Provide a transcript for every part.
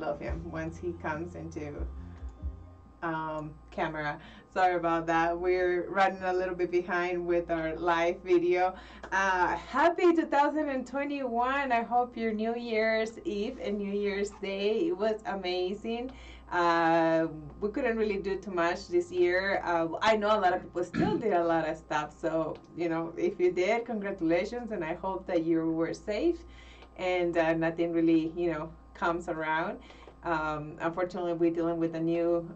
love him once he comes into camera. Sorry about that. We're running a little bit behind with our live video. Happy 2021. I hope your New Year's Eve and New Year's Day, it was amazing. We couldn't really do too much this year. I know a lot of people still did a lot of stuff. So, if you did, congratulations. And I hope that you were safe and nothing really, comes around. Unfortunately, we're dealing with a new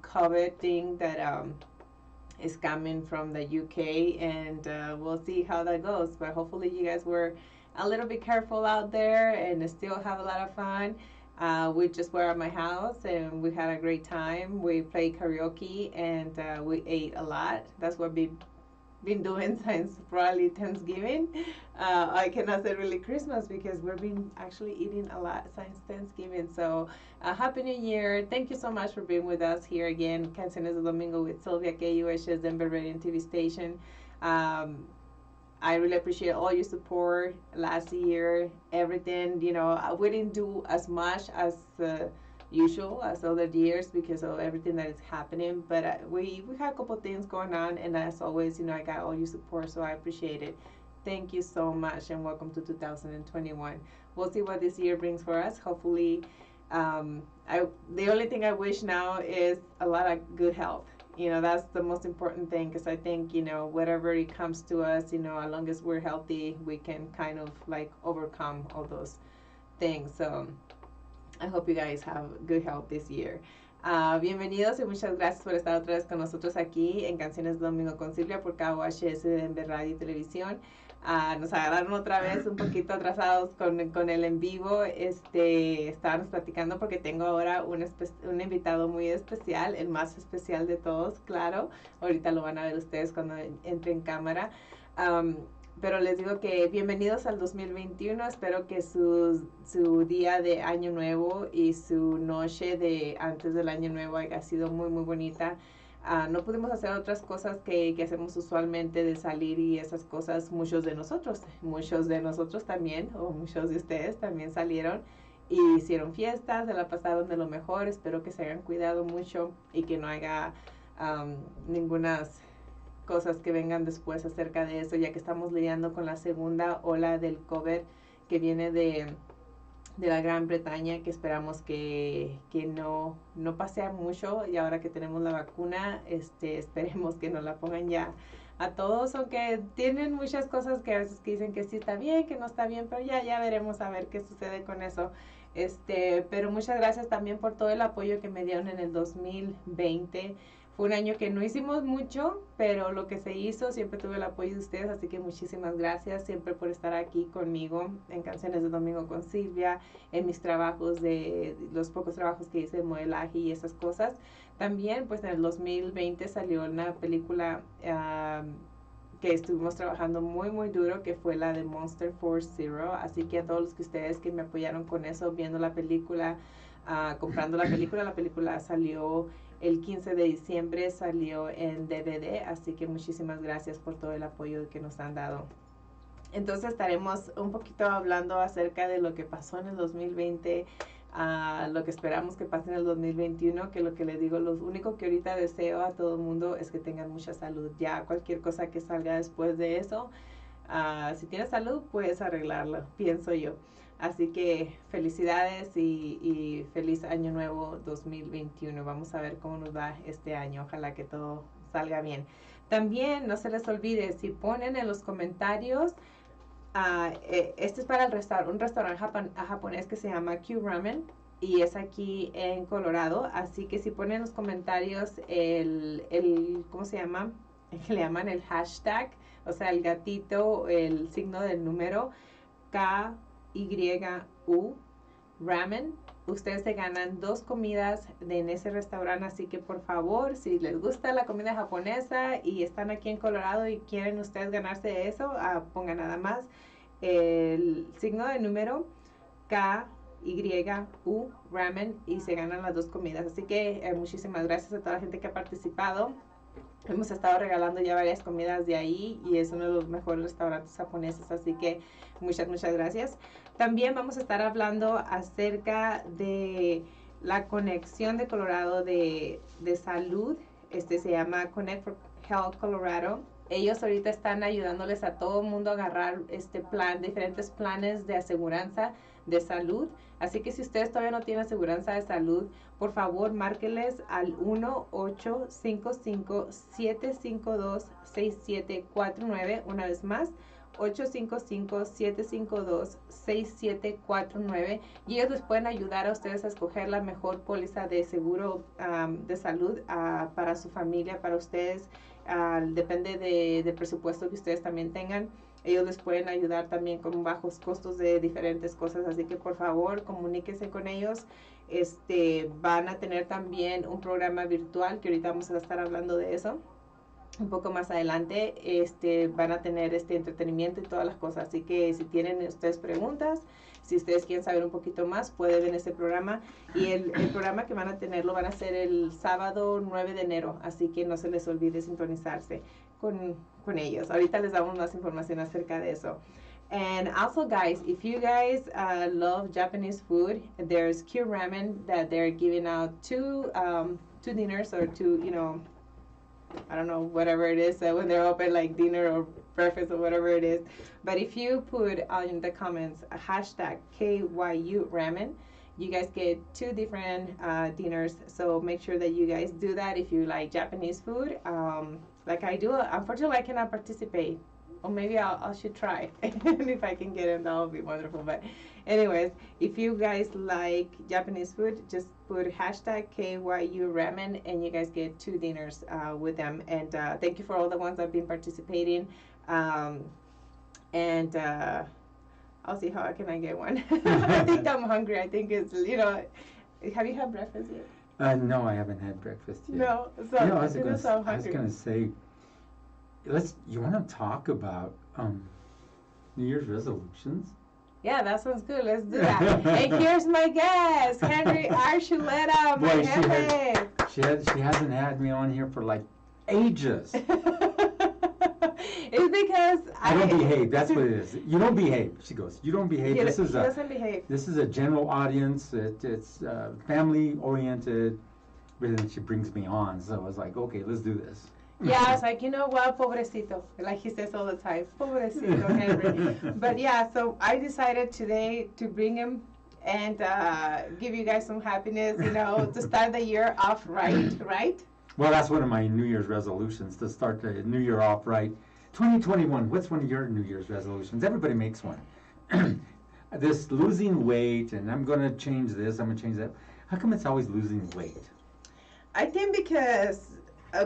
COVID thing that is coming from the UK, and we'll see how that goes. But hopefully, you guys were a little bit careful out there and still have a lot of fun. We just were at my house and we had a great time. We played karaoke and we ate a lot. That's what we been doing since probably Thanksgiving. I cannot say really Christmas because we've been actually eating a lot since Thanksgiving. So Happy New Year. Thank you so much for being with us here again. Canciones de Domingo with Sylvia, KUH's Denver Radio and TV station. I really appreciate all your support last year, everything. We didn't do as much as usual as other years because of everything that is happening, but we had a couple things going on, and as always, I got all your support, so I appreciate it. Thank you so much, and welcome to 2021. We'll see what this year brings for us. Hopefully, the only thing I wish now is a lot of good health. That's the most important thing, because I think, whatever it comes to us, as long as we're healthy, we can kind of like overcome all those things. So I hope you guys have good health this year. Bienvenidos y muchas gracias por estar otra vez con nosotros aquí en Canciones de Domingo con Silvia por KUHS de Denver Radio y Televisión. Nos agarraron otra vez un poquito atrasados con el en vivo. Estábamos platicando porque tengo ahora un invitado muy especial, el más especial de todos, claro. Ahorita lo van a ver ustedes cuando entre en cámara. Pero les digo que bienvenidos al 2021. Espero que su día de Año Nuevo y su noche de antes del Año Nuevo haya sido muy, muy bonita. No pudimos hacer otras cosas que hacemos usualmente, de salir y esas cosas. Muchos de nosotros también, o muchos de ustedes también salieron y hicieron fiestas, se la pasaron de lo mejor. Espero que se hayan cuidado mucho y que no haya ninguna cosas que vengan después acerca de eso, ya que estamos lidiando con la segunda ola del COVID que viene de la Gran Bretaña, que esperamos que no pase mucho, y ahora que tenemos la vacuna, esperemos que nos la pongan ya a todos, aunque tienen muchas cosas que a veces que dicen que sí está bien, que no está bien, pero ya veremos a ver qué sucede con eso. Pero muchas gracias también por todo el apoyo que me dieron en el 2020. Fue un año que no hicimos mucho, pero lo que se hizo, siempre tuve el apoyo de ustedes, así que muchísimas gracias siempre por estar aquí conmigo en Canciones de Domingo con Silvia, en mis trabajos, de los pocos trabajos que hice de modelaje y esas cosas. También, pues en el 2020 salió una película que estuvimos trabajando muy, muy duro, que fue la de Monster Force Zero, así que a todos los que ustedes que me apoyaron con eso, viendo la película, comprando la película salió el 15 de diciembre, salió en DVD, así que muchísimas gracias por todo el apoyo que nos han dado. Entonces estaremos un poquito hablando acerca de lo que pasó en el 2020, lo que esperamos que pase en el 2021, que lo que les digo, lo único que ahorita deseo a todo el mundo es que tengan mucha salud. Ya cualquier cosa que salga después de eso, si tienes salud, puedes arreglarlo, pienso yo. Así que felicidades y feliz año nuevo 2021. Vamos a ver cómo nos va este año. Ojalá que todo salga bien. También no se les olvide, si ponen en los comentarios, este es para un restaurante japonés que se llama Q Ramen y es aquí en Colorado. Así que si ponen en los comentarios ¿cómo se llama? Que le llaman el hashtag, o sea, el gatito, el signo del número KYU Ramen, ustedes se ganan 2 comidas en ese restaurante. Así que por favor, si les gusta la comida japonesa y están aquí en Colorado y quieren ustedes ganarse eso, pongan nada más el signo de número KYU Ramen y se ganan las 2 comidas. Así que muchísimas gracias a toda la gente que ha participado. Hemos estado regalando ya varias comidas de ahí y es uno de los mejores restaurantes japoneses, así que muchas, muchas gracias. También vamos a estar hablando acerca de la conexión de Colorado de salud. Se llama Connect for Health Colorado. Ellos ahorita están ayudándoles a todo el mundo a agarrar diferentes planes de aseguranza de salud. Así que si ustedes todavía no tienen aseguranza de salud, por favor, márqueles al 1-855-752-6749. Una vez más, 855-752-6749. Y ellos les pueden ayudar a ustedes a escoger la mejor póliza de seguro de salud para su familia, para ustedes. Depende del presupuesto que ustedes también tengan. Ellos les pueden ayudar también con bajos costos de diferentes cosas, así que por favor comuníquense con ellos. Van a tener también un programa virtual que ahorita vamos a estar hablando de eso un poco más adelante. Van a tener entretenimiento y todas las cosas, así que si tienen ustedes preguntas, si ustedes quieren saber un poquito más, pueden ver este programa. Y el programa que van a tener lo van a hacer el sábado 9 de enero, así que no se les olvide sintonizarse con ellos. Ahorita les damos más información acerca de eso. And also, guys, if you guys love Japanese food, there's Q Ramen that they're giving out two dinners or two, I don't know, whatever it is, when they're open, like dinner or breakfast or whatever it is. But if you put in the comments a hashtag KYU Ramen, you guys get two different dinners. So make sure that you guys do that if you like Japanese food. Like I do. Unfortunately, I cannot participate. Or maybe I should try. And if I can get in, that would be wonderful. But anyways, if you guys like Japanese food, just put hashtag KYU Ramen and you guys get two dinners with them. And thank you for all the ones that have been participating. And I'll see how can I get one. I think I'm hungry. I think it's, have you had breakfast yet? No, I haven't had breakfast yet. No, so I was going to say, you want to talk about New Year's resolutions? Yeah, that sounds good. Let's do that. And here's my guest, Henry Archuleta. Boy, she hasn't had me on here for like ages. It's because I don't behave. That's what it is. You don't behave. She goes, you don't behave. She doesn't behave. This is a general audience. It's family oriented. But then she brings me on. So I was like, okay, let's do this. Yeah, I was like, you know what, pobrecito. Like he says all the time, pobrecito, Henry. But yeah, so I decided today to bring him and give you guys some happiness, to start the year off right? Well, that's one of my New Year's resolutions, to start the New Year off right. 2021, what's one of your New Year's resolutions? Everybody makes one. This losing weight, and I'm going to change this, I'm going to change that. How come it's always losing weight? I think because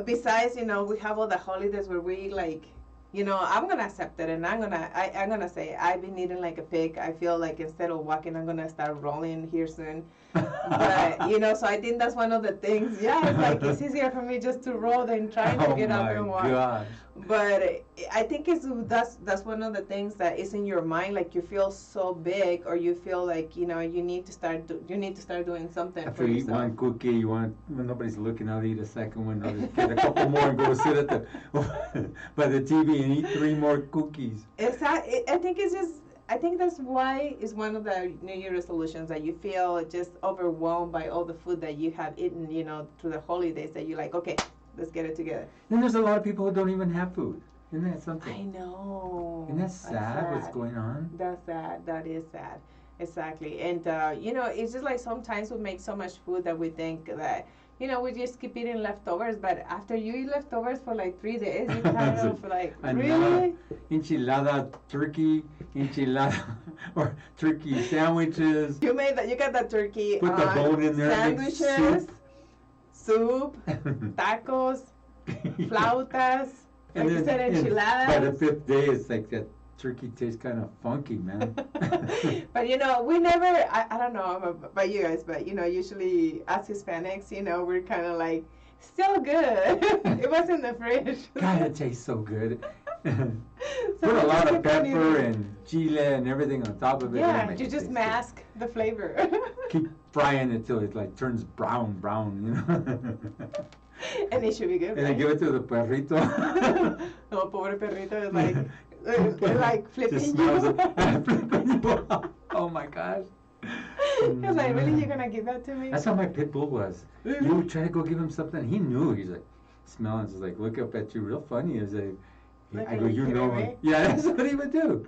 besides, we have all the holidays where we I'm gonna accept it, and I'm gonna say I've been eating like a pig. I feel like instead of walking, I'm gonna start rolling here soon. But so I think that's one of the things. Yeah, it's like it's easier for me just to roll than trying to get up and walk. Oh my gosh. But I think that's one of the things that is in your mind. Like you feel so big, or you feel like you need to start doing something. After you eat one cookie, when nobody's looking, I'll eat a second one. I'll just get a couple more and go sit at by the TV and eat 3 more cookies. Exactly. I think that's why it's one of the New Year resolutions, that you feel just overwhelmed by all the food that you have eaten, through the holidays, that you're like, okay, let's get it together. Then there's a lot of people who don't even have food. Isn't that something? I know. Isn't that sad what's going on? That's sad. That is sad. Exactly. And, it's just like sometimes we make so much food that we think that, we just keep eating leftovers, but after you eat leftovers for like 3 days, you kind of like, really? Enchilada turkey, or turkey sandwiches. You got that turkey. Put the bone in there. Sandwiches, soup, tacos, flautas, like you said, enchiladas. By the 5th day, it's like that turkey tastes kind of funky, man. But we never, I don't know about you guys, but usually as Hispanics, we're kind of like, still good. It was in the fridge. God, it tastes so good. Put a lot of pepper and chile and everything on top of it. Yeah, you just mask the flavor. Keep frying it till it like turns brown, And it should be good, And right? I give it to the perrito. Oh, pobre perrito is like flipping Just you. smells it. Flipping you off. Oh my gosh. He was like, really, you're gonna give that to me? That's how my pit bull was. You would try to go give him something. He knew. He's like, smelling, just like, look up at you real funny. He's like, Like, I go, you give know it him. me? Yeah, that's what he would do.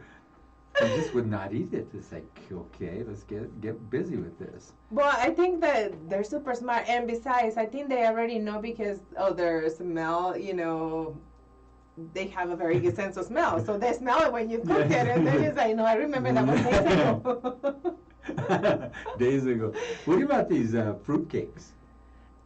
He just would not eat it. It's like, okay, let's get busy with this. Well, I think that they're super smart, and besides, I think they already know because of their smell. They have a very good sense of smell, so they smell it when you cook it, and then it's like, no, I remember that was days ago. Days ago. What about these fruit cakes?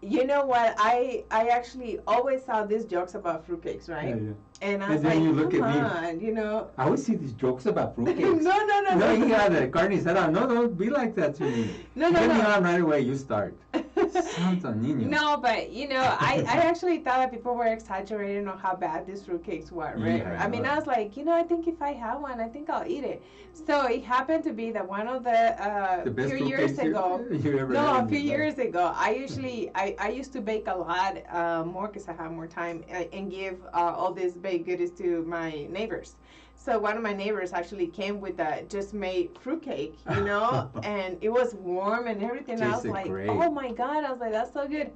You know what? I actually always saw these jokes about fruitcakes, right? Yeah, yeah. And I And was then like, you look come at me. on, I always see these jokes about fruitcakes. No. No, he got the carne said, no, don't be like that to me. No. Get me on right away, you start. Santo Niño. No, but I actually thought that people were exaggerating on how bad these fruitcakes were, right? Yeah, I mean, right. I was like, I think if I have one, I think I'll eat it. So it happened to be that one of the best few years fruitcakes ago. you ever No, had a few in your life. years ago, I used to bake a lot more because I have more time and give all these baked goodies to my neighbors. So one of my neighbors actually came with a just made fruitcake, and it was warm and everything. I was Tasted like, great. oh my God, I was like, that's so good.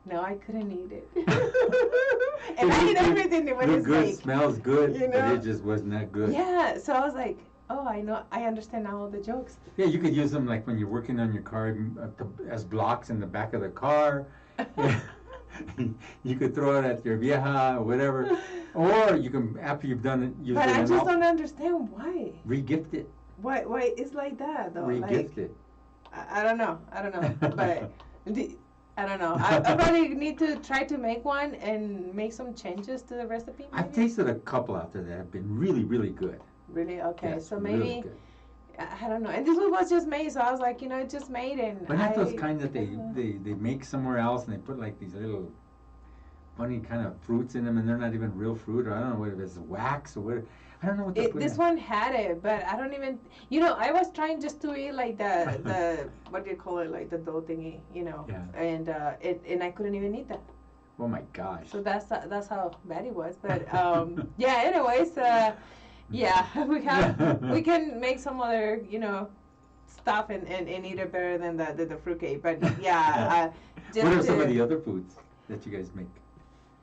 No, I couldn't eat it. And I ate everything when Look it's good, baked. smells good, You but know? it just wasn't that good. Yeah, so I was like, oh, I know, I understand now all the jokes. Yeah, you could use them like when you're working on your car as blocks in the back of the car. You could throw it at your vieja or whatever. Or you can, after you've done it, use But it I and just don't understand why. re-gift it. Why it's like that though? Re-gift it. I don't know, but I don't know. I probably need to try to make one and make some changes to the recipe. I've maybe? tasted a couple out there that have been really, really good. Really? Okay, Yes, so really maybe good. I don't know. And this one was just made, so I was like, it's just made, and But not those kind that they make somewhere else and they put like these little funny kind of fruits in them and they're not even real fruit, or I don't know what it is, wax or what. I don't know what they put This in. one had it, but I don't even. I was trying just to eat like the what do you call it, like the dough thingy, Yeah. and I couldn't even eat that. Oh my gosh. So that's how bad it was. But yeah. Anyways, yeah, we can make some other stuff and eat it better than the fruitcake. But yeah, just What are some of the other foods that you guys make?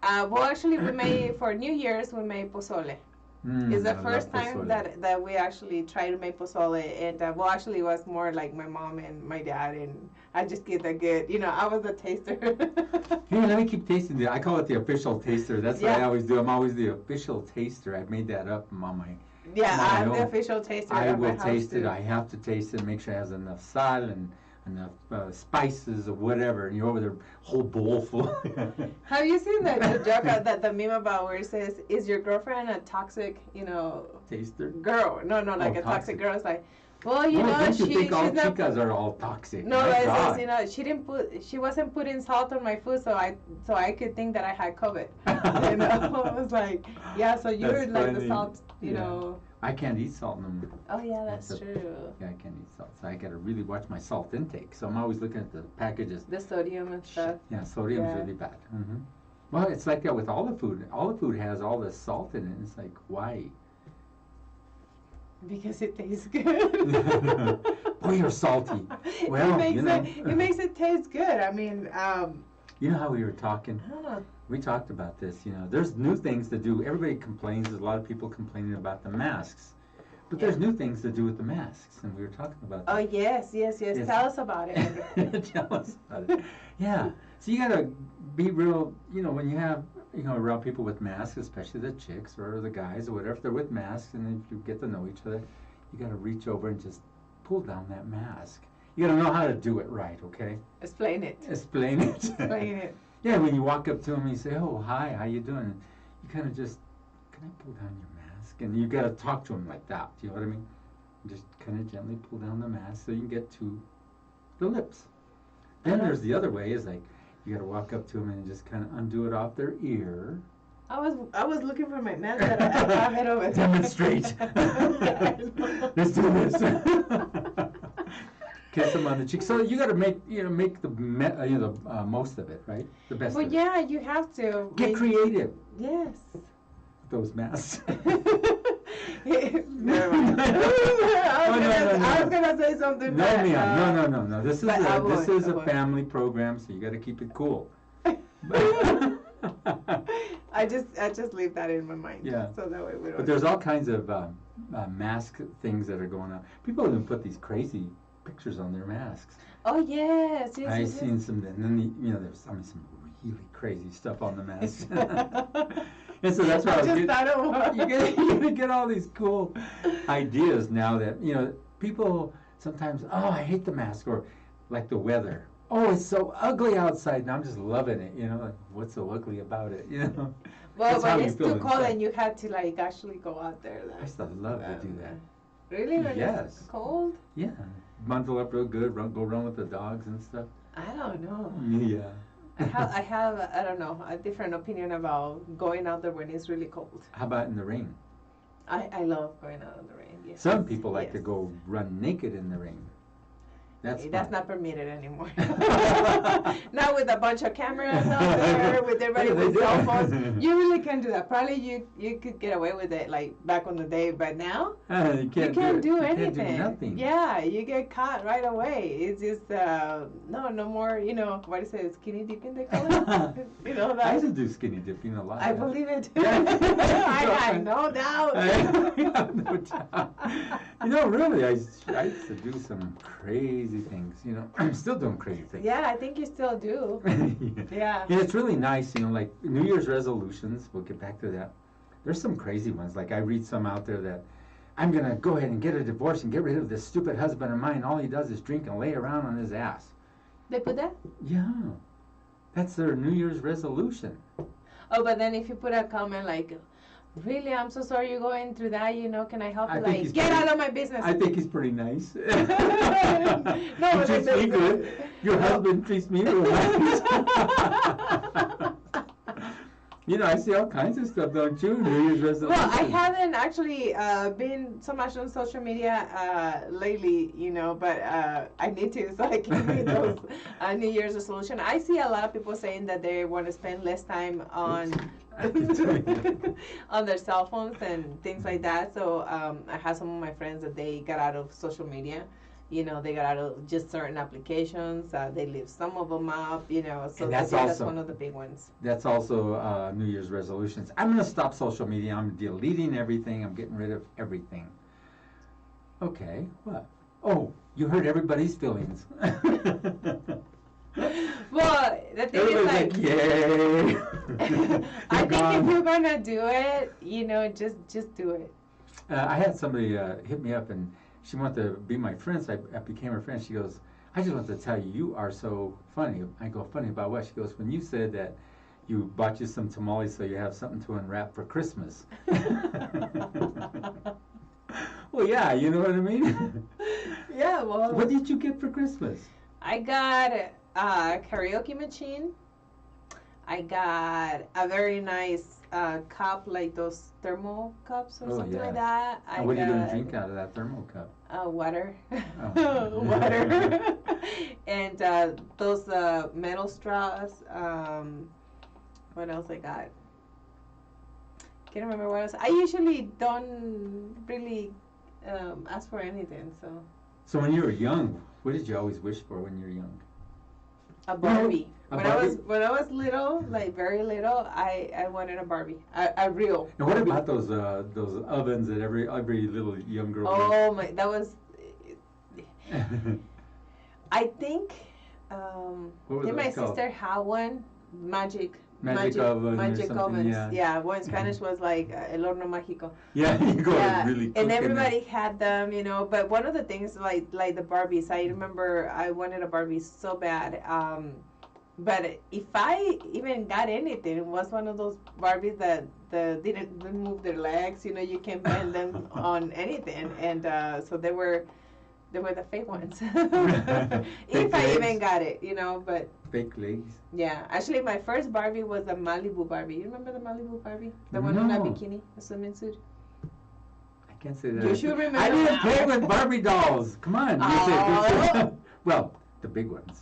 well, actually, we made for New Year's we made pozole. It's the I first love time pozole. that we actually tried to make pozole, and well, actually, it was more like my mom and my dad, and I just get the good. I was the taster. Here, let me keep tasting it. I call it the official taster. That's what I Yeah. always do. I'm always the official taster. I made that up on my. Yeah, My I'm the own. official taster. I of my will house taste it. too. I have to taste it. Make sure it has enough sal and enough spices or whatever. And you're over there, whole bowl full. Have you seen the joke that the meme about where it says, "Is your girlfriend a toxic, Taster. girl?" No, like a toxic toxic. girl. It's like, well, No, don't you think all she's not. chicas are all toxic? No, My it God. says, she wasn't putting salt on my food, so I could think that I had COVID. I was like, yeah, so you're That's like the funny. salt, Yeah. I can't eat salt no more. Oh yeah, that's That's a- true. Yeah, I can't eat salt. So I gotta really watch my salt intake. So I'm always looking at the packages. The sodium and stuff. Yeah, sodium's Yeah. really bad. Well, it's like that with all the food. All the food has all the salt in it. It's like, why? Because it tastes good. Boy, you're salty. Well, it makes it taste good. I mean, You know how we were talking? I don't know. We talked about this, there's new things to do. Everybody complains, there's a lot of people complaining about the masks. But there's new things to do with the masks, and we were talking about Oh that. yes. Tell us about it. Tell us about it. Yeah. So you gotta be real, when you have, around people with masks, especially the chicks or the guys or whatever, if they're with masks and if you get to know each other, you gotta reach over and just pull down that mask. You gotta know how to do it right, okay? Explain it. Explain it. Explain it. Yeah, when you walk up to them and you say, "Oh, hi, how you doing?" You kind of just, "Can I pull down your mask?" And you got to talk to them like that. Do you know what I mean? Just kind of gently pull down the mask so you can get to the lips. Then there's the other way, is like you got to walk up to them and just kind of undo it off their ear. I was looking for my mask that I have it over there. Demonstrate. Yeah, I know. Let's do this. Kiss them on the cheek. So you got to make the most of it, right? The best. Well, of yeah, you have to. Get creative. Yes. Those masks. Never mind. I was gonna say something. No, but, Mia. No. This is a would. family program, so you got to keep it cool. I just leave that in my mind. Yeah. So that way we don't. But there's all kinds of mask things that are going on. People even put these crazy pictures on their masks. Oh yes. I've seen some, and then there's some really crazy stuff on the mask. And so that's why you get all these cool ideas now that people sometimes, oh, I hate the mask, or like the weather. Oh, it's so ugly outside, and I'm just loving it. Like, what's so ugly about it? Well, but it's too cold, and you had to actually go out there. I still love to do that. Really? When Yes. it's cold? Yeah, bundle up real good, go run with the dogs and stuff. I don't know. Yeah. I have I don't know, a different opinion about going out there when it's really cold. How about in the rain? I love going out in the rain. Yes. Some people like to go run naked in the rain. That's not permitted anymore. Not with a bunch of cameras out there, with everybody with cell phones. You really can't do that. Probably you could get away with it back on the day, but now you can't do anything. You can't do nothing. Yeah, you get caught right away. It's just no more. What is it? Skinny dipping they call it. That. I used to do skinny dipping a lot. I believe it. Yeah. I have no doubt. I have no doubt. Really, I used to do some crazy things. I'm still doing crazy things. Yeah, I think you still do. Yeah. Yeah, it's really nice. Like New Year's resolutions. We'll get back to that. There's some crazy ones. Like I read some out there that I'm gonna go ahead and get a divorce and get rid of this stupid husband of mine. All he does is drink and lay around on his ass. They put that? Yeah, that's their New Year's resolution. Oh, but then if you put a comment like, really, I'm so sorry you're going through that, can I help you? Get out of my business. I think he's pretty nice. No, he treats me good. Your husband treats me real nice. I see all kinds of stuff, don't you? New Year's resolutions. Well, I haven't actually been so much on social media lately, but I need to, so I can read those New Year's resolution. I see a lot of people saying that they want to spend less time on on their cell phones and things like that. So I have some of my friends that they got out of social media. They got out of just certain applications. They leave some of them up, so that's one of the big ones. That's also New Year's resolutions. I'm going to stop social media. I'm deleting everything. I'm getting rid of everything. Okay, what? Oh, you hurt everybody's feelings. Well, the thing is yay. I think if you're going to do it, just do it. I had somebody hit me up, and she wanted to be my friend, so I became her friend. She goes, I just want to tell you, you are so funny. I go, funny about what? She goes, when you said that you bought you some tamales so you have something to unwrap for Christmas. Well, yeah, you know what I mean? Yeah, well. What did you get for Christmas? I got a karaoke machine. I got a very nice cup, like those thermal cups or something like that. And what are you going to drink out of that thermal cup? Water. Oh. Water. And those metal straws. What else I got? Can't remember what else. I usually don't really ask for anything. So when you were young, what did you always wish for when you were young? A Barbie. When I was little, like very little, I wanted a Barbie, a real. And what about those ovens that every little young girl? Oh my, that was. I think. My sister had one magic ovens. Yeah. Well, in Spanish was like el horno mágico. Yeah, you go really quick. And everybody had them, But one of the things, like the Barbies, I remember I wanted a Barbie so bad. But if I even got anything, it was one of those Barbies that didn't move their legs. You can bend them on anything, and so they were the fake ones. If I even got it, but. Fake legs. Yeah, actually, my first Barbie was a Malibu Barbie. You remember the Malibu Barbie? The one in a bikini, a swimming suit. I can't say that. You should remember. I didn't play with Barbie dolls. Come on. Oh, Well, the big ones.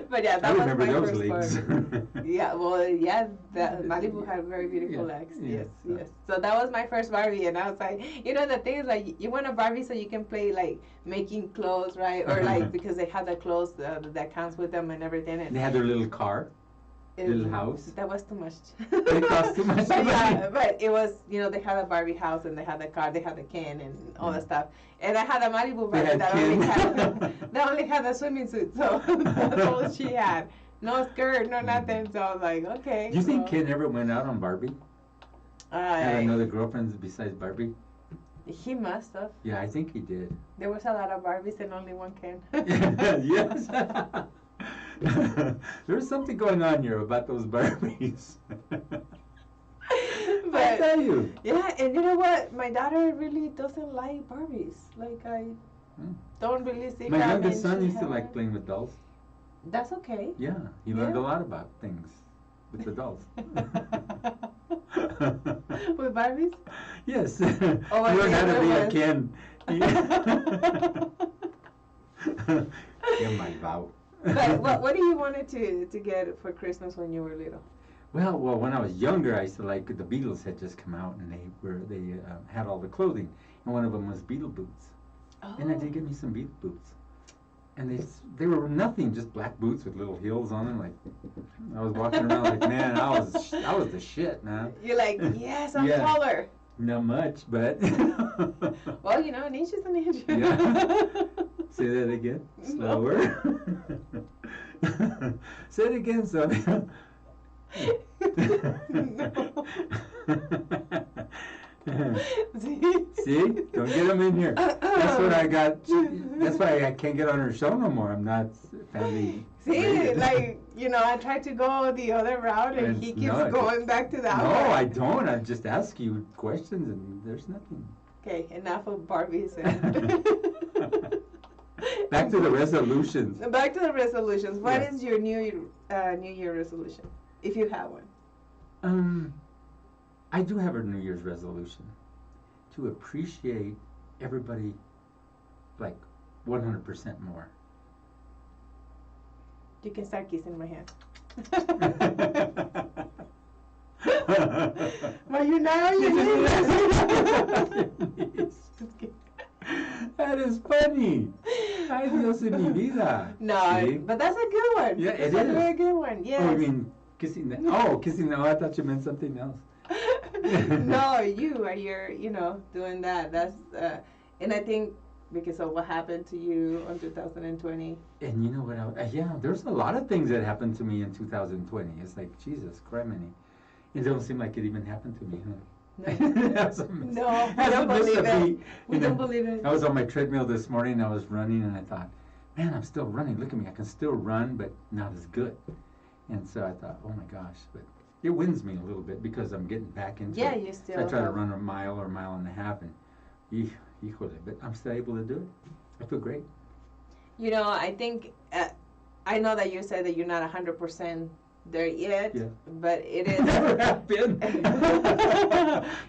But yeah, I that was remember my those first legs. Barbie. Yeah, well, yeah, the Malibu had very beautiful Yeah, legs. yeah, Yes, so- yes. So that was my first Barbie, and I was like, the thing is, like, you want a Barbie so you can play like making clothes, right? Or like because they have the clothes that comes with them and everything. They And had their little car, little house. that was too much. It cost too much But yeah, money. but it was, they had a Barbie house and they had the car, they had the can and all that stuff. And I had a Malibu They Barbie had Ken. that only had a swimming suit, so that's all she had. No skirt, no nothing. So I was like, okay. Do you think so, Ken ever went out on Barbie? Had another girlfriend besides Barbie? He must have. Yeah, I think he did. There was a lot of Barbies and only one Ken. Yes. There's something going on here about those Barbies. I But tell you. yeah, and you know what? My daughter really doesn't like Barbies. Like I don't really see. My her, youngest and son she used to like had- playing with dolls. That's okay. Yeah, he learned a Yeah. lot about things with the dolls. With Barbies? Yes. Oh, he and learned the how to other be a ones. Ken. Ken my vow. But what do you wanted to get for Christmas when you were little? Well, when I was younger, I used to like the Beatles had just come out, and they had all the clothing, and one of them was Beatle boots, and I did get me some Beatle boots, and they were nothing, just black boots with little heels on them. Like I was walking around like, man, I was the shit, man. You're like, yes, I'm Yeah. taller. Not much, but Well, an inch is an inch. Yeah. Say that again, slower. Say it again, Sonia. See? Don't get them in here. That's what I got. That's why I can't get on her show no more. I'm not family. See, rated. like, I tried to go the other route and he It's keeps not. going back to that No, one. I don't. I just ask you questions and there's nothing. Okay, enough of Barbies. And Back to the resolutions. Back to the resolutions. What Yes. is your New Year resolution, if you have one? I do have a New Year's resolution to appreciate everybody like 100% more. You can start kissing my hand. Well, you know you need Yes. That is funny. Ay, Dios de mi vida. No, See? but that's a good one. Yeah, it That's a is. very good one. Yes. Oh, I mean, kissing the. Oh, kissing the. Oh, I thought you meant something else. No, you're doing that. That's and I think because of what happened to you on 2020. And you know what? Yeah, there's a lot of things that happened to me in 2020. It's like, Jesus criminy. It don't seem like it even happened to me, huh? No, no, we Hasn't don't missed believe a it. beat. We You know, don't believe it. I was on my treadmill this morning, I was running, and I thought, man, I'm still running. Look at me. I can still run, but not as good. And so I thought, oh my gosh. But it wins me a little bit because I'm getting back into Yeah, it. you still. So I try to have- run a mile or a mile and a half, and híjole, but I'm still able to do it. I feel great. I think I know that you said that you're not 100% there yet, Yeah. but it is. Never have been.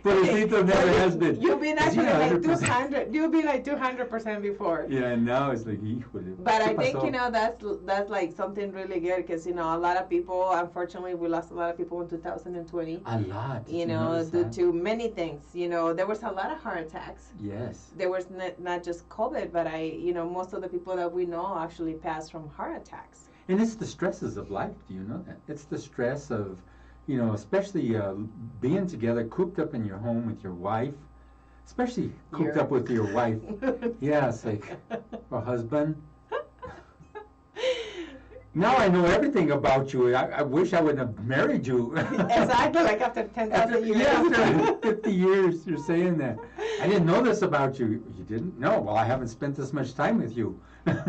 Pobrecito never has been. You've been Is he actually like 100%? 200. You've been like 200% before. Yeah, and now it's like, híjole. But I ¿Qué think pasó? that's like something really good because a lot of people, unfortunately, we lost a lot of people in 2020. A lot. Did you notice Due that? to many things. There was a lot of heart attacks. Yes. There was not just COVID, but most of the people that we know actually passed from heart attacks. And it's the stresses of life. Do you know that? It's the stress of, especially being together, cooped up in your home with your wife, especially cooped up with your wife. Yeah, it's like a husband. Now I know everything about you. I wish I wouldn't have married you. Exactly, like after 10,000 years. Yeah, after 50 years, you're saying that. I didn't know this about you. You didn't? No. Well, I haven't spent this much time with you.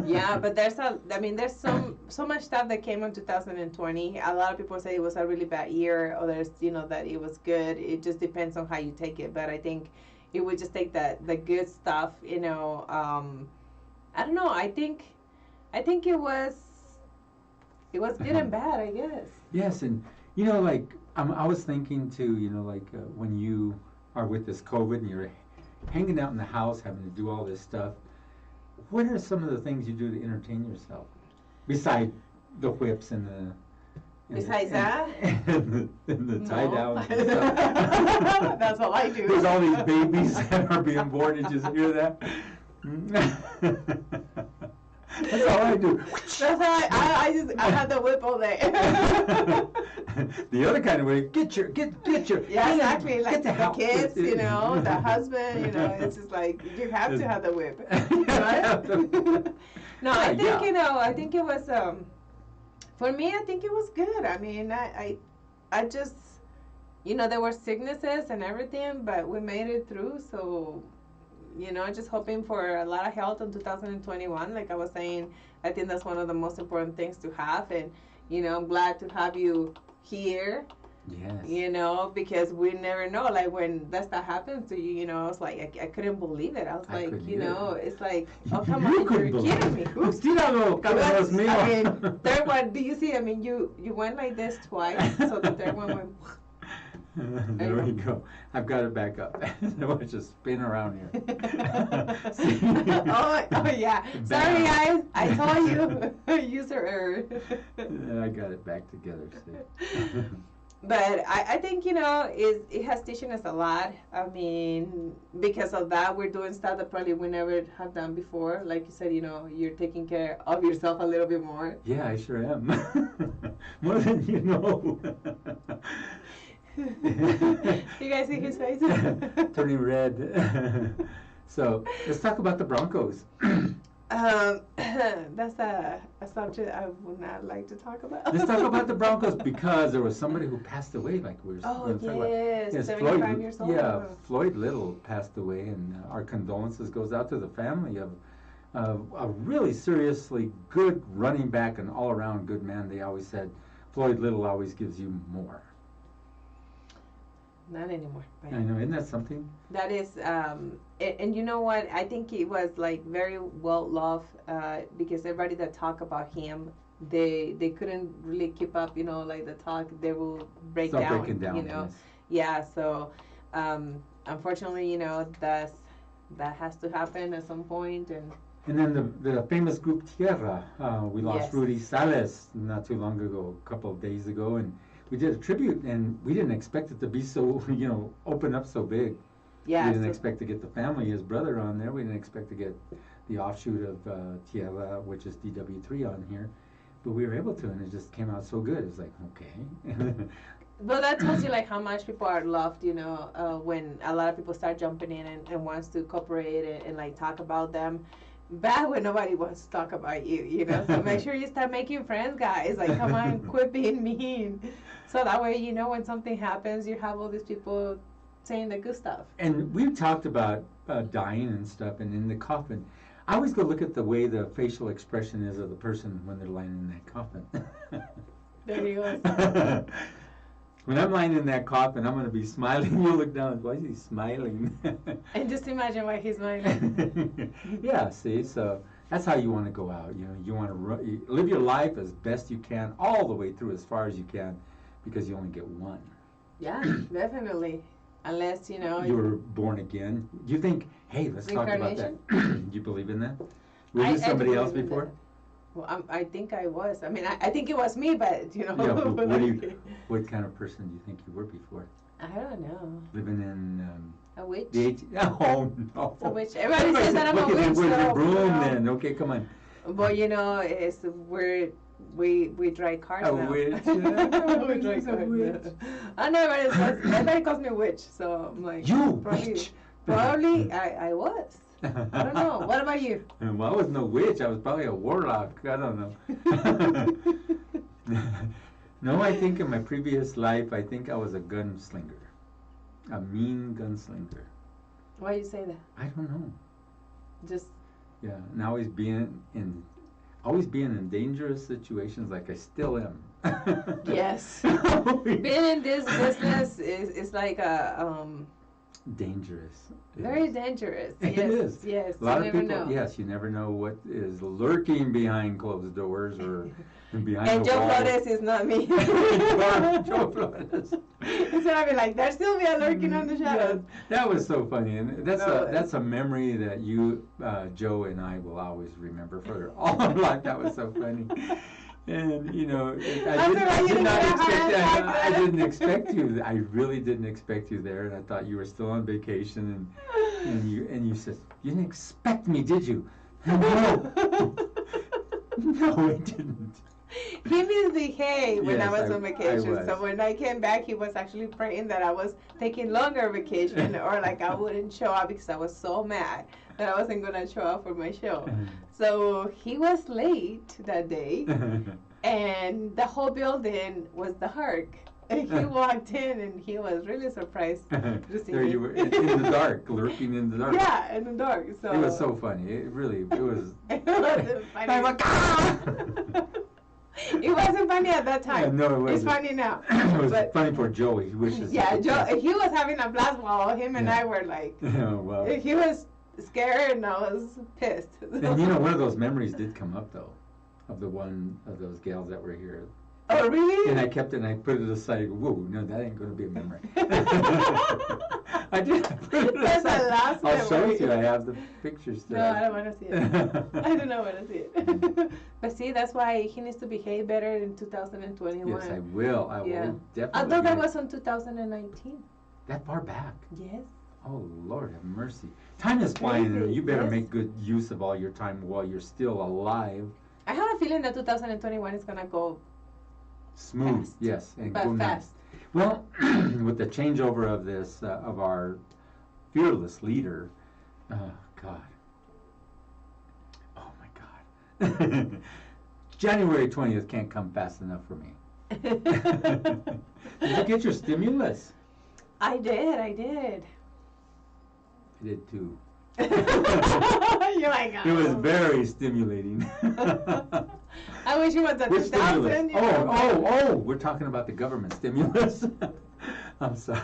Yeah, but there's so much stuff that came in 2020. A lot of people say it was a really bad year. Others, that it was good. It just depends on how you take it. But I think it would just take the good stuff. I don't know. I think it was good and bad, I guess. Yes, and I was thinking too, when you are with this COVID and you're hanging out in the house having to do all this stuff, what are some of the things you do to entertain yourself? Besides the whips and the... Besides that? And the tie No. downs and stuff. That's all I do. There's all these babies that are being born. Did you hear that? That's all I do. That's how I have the whip all day. The other kind of way, get your. Yeah, exactly. Like get the house. kids, you know, the husband, you know, it's just like you have to have the whip. Right? No, I think you know, I think it was for me. I think it was good. I mean, I just, you know, there were sicknesses and everything, but we made it through. So, you know, just hoping for a lot of health in 2021. Like I was saying, I think that's one of the most important things to have. And, you know, I'm glad to have you here. Yes. You know, because we never know. Like when that stuff happens to you, you know, I was like, I couldn't believe it. I was like, you know, it's like, oh, come on, you're kidding me. Oops. Tíralo, I mean, third one, do you see? I mean, you went like this twice, so the third one went. There we go. I've got it back up. I want to just spin around here. oh yeah. Sorry guys, I told you. User error. I got it back together. See. But I think, you know, it has teaching us a lot. I mean, because of that, we're doing stuff that probably we never have done before. Like you said, you know, you're taking care of yourself a little bit more. Yeah, I sure am. More than you know. You guys see his face? Turning red. So let's talk about the Broncos. That's a subject I would not like to talk about. Let's talk about the Broncos because there was somebody who passed away, like we were talking about. Yes, 75 years old. Yeah, Floyd Little passed away, and our condolences goes out to the family of a really seriously good running back and all-around good man. They always said, Floyd Little always gives you more. Not anymore. Right? I know, isn't that something? That is, and you know what? I think he was like very well loved because everybody that talk about him, they couldn't really keep up. You know, like the talk, they will break down. Breaking down. You know, yes. Yeah. So, unfortunately, you know, that has to happen at some point, and then the famous group Tierra, we lost Yes. Rudy Sales not too long ago, a couple of days ago, and we did a tribute, and we didn't expect it to be so, you know, open up so big. yeah. We didn't expect to get the family, his brother on there. We didn't expect to get the offshoot of Tierra, which is DW3 on here. But we were able to, and it just came out so good. It was like, okay. But that tells you like how much people are loved, you know, when a lot of people start jumping in and wants to cooperate and like talk about them. Bad when nobody wants to talk about you, you know. So make sure you start making friends, guys. Like, come on, quit being mean. So that way, you know, when something happens, you have all these people saying the good stuff. And we've talked about dying and stuff, and in the coffin, I always go look at the way the facial expression is of the person when they're lying in that coffin. There you go. When I'm lying in that coffin, I'm going to be smiling. You look down, why is he smiling? And just imagine why he's smiling. Yeah, see, so that's how you want to go out. You know, you want to live your life as best you can, all the way through as far as you can, because you only get one. Yeah, definitely. Unless, you know. You were born again. You think, hey, let's talk about that. You believe in that? Were you somebody else before? Well, I think I was. I mean, I think it was me, but, you know. Yeah, but what kind of person do you think you were before? I don't know. Living in... A witch? Oh, no. A witch. Everybody says that I'm a witch. Where's your so, broom you know. then? Okay, come on. Well, you know, we drive cars A now. witch. We drive cars now. I know, everybody calls me witch, so I'm like... You probably, witch! Probably I was. I don't know. What about you? Well, I was no witch. I was probably a warlock. I don't know. No, I think in my previous life, I think I was a gunslinger. A mean gunslinger. Why you say that? I don't know. Just... Yeah, and always being in dangerous situations like I still am. Yes. Being in this business is like a dangerous. Very dangerous. It Yes, is. yes. A lot You of never people, know. yes, you never know what is lurking behind closed doors or behind And the Joe wall. Flores is not me. Joe Flores. It's gonna be like, there's Sylvia lurking on the shadows. Yeah, that was so funny, and No, that's a memory that you, Joe, and I will always remember for all our life. That was so funny, and you know, I did not expect that. I didn't expect you. I really didn't expect you there, and I thought you were still on vacation, and you said you didn't expect me, did you? No, no, I didn't. He misbehaved when I Yes, was on I vacation. was. So when I came back, he was actually praying that I was taking longer vacation or like I wouldn't show up because I was so mad that I wasn't gonna show up for my show. So he was late that day, and the whole building was dark. And he walked in, and he was really surprised to see There me. you were in the dark, lurking in the dark. Yeah, in the dark. So It was so funny. It was. It wasn't funny. I'm like, ah! It wasn't funny at that time. Yeah, no, it wasn't. It's funny now. It was But- funny for Joey. He wishes. he Yeah, could Joe, tell. he was having a blast while him and Yeah. I were like, Oh, well. he was scared and I was pissed. And you know, one of those memories did come up though, of the one of those gals that were here. Oh, really? And I kept it and I put it aside. Whoa, no, that ain't going to be a memory. I did. Put it That's the aside. last I'll show memory. it to you. I have the pictures still. No, I don't want to see it. I do not want to see it. But see, that's why he needs to behave better in 2021. Yes, I will. I Yeah. will definitely. I thought that do it. was on 2019. That far back. Yes. Oh, Lord have mercy. Time is flying, and Crazy, you better yes. make good use of all your time while you're still alive. I have a feeling that 2021 is going to go Smooth, Fast. yes, and but go nice. fast. Well, with the changeover of this, of our fearless leader, oh, God. Oh, my God. January 20th can't come fast enough for me. Did you get your stimulus? I did. I did too. You're like, It was oh. very stimulating. I wish it was at Which 2000. stimulus? Oh, we're talking about the government stimulus. I'm sorry.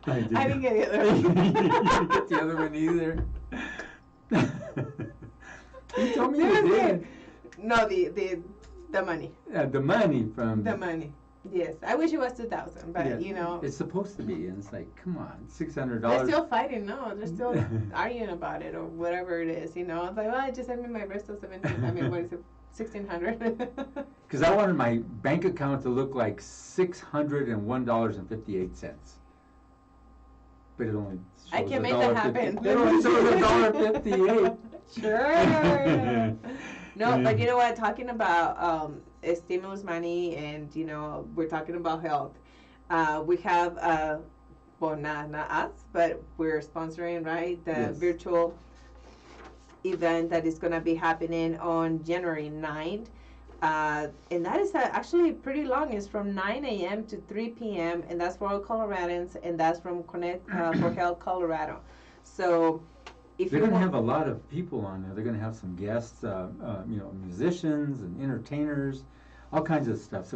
I didn't get the other You one. didn't get the other one either. You told me you Seriously? did. No, the money. The money from The money. Yes, I wish it was 2000, but Yeah, you know, it's supposed to be, and it's like, come on, $600. they're still fighting. No, they're still arguing about it or whatever it is. You know, it's like, well, I just sent me my rest of 17. I mean, what is it? 1600. Because I wanted my bank account to look like $601.58. But it only shows I can make that happen. It only shows $1.58. Sure. No, but you know what? Talking about stimulus money, and you know, we're talking about health. We have, well, not us, but we're sponsoring, right, the Yes. virtual event that is going to be happening on January 9th. And that is actually pretty long. It's from 9 a.m. to 3 p.m. and that's for all Coloradans, and that's from Connect for Health Colorado. So if They're you going to want, have a lot of people on there. They're going to have some guests, musicians and entertainers, all kinds of stuff. So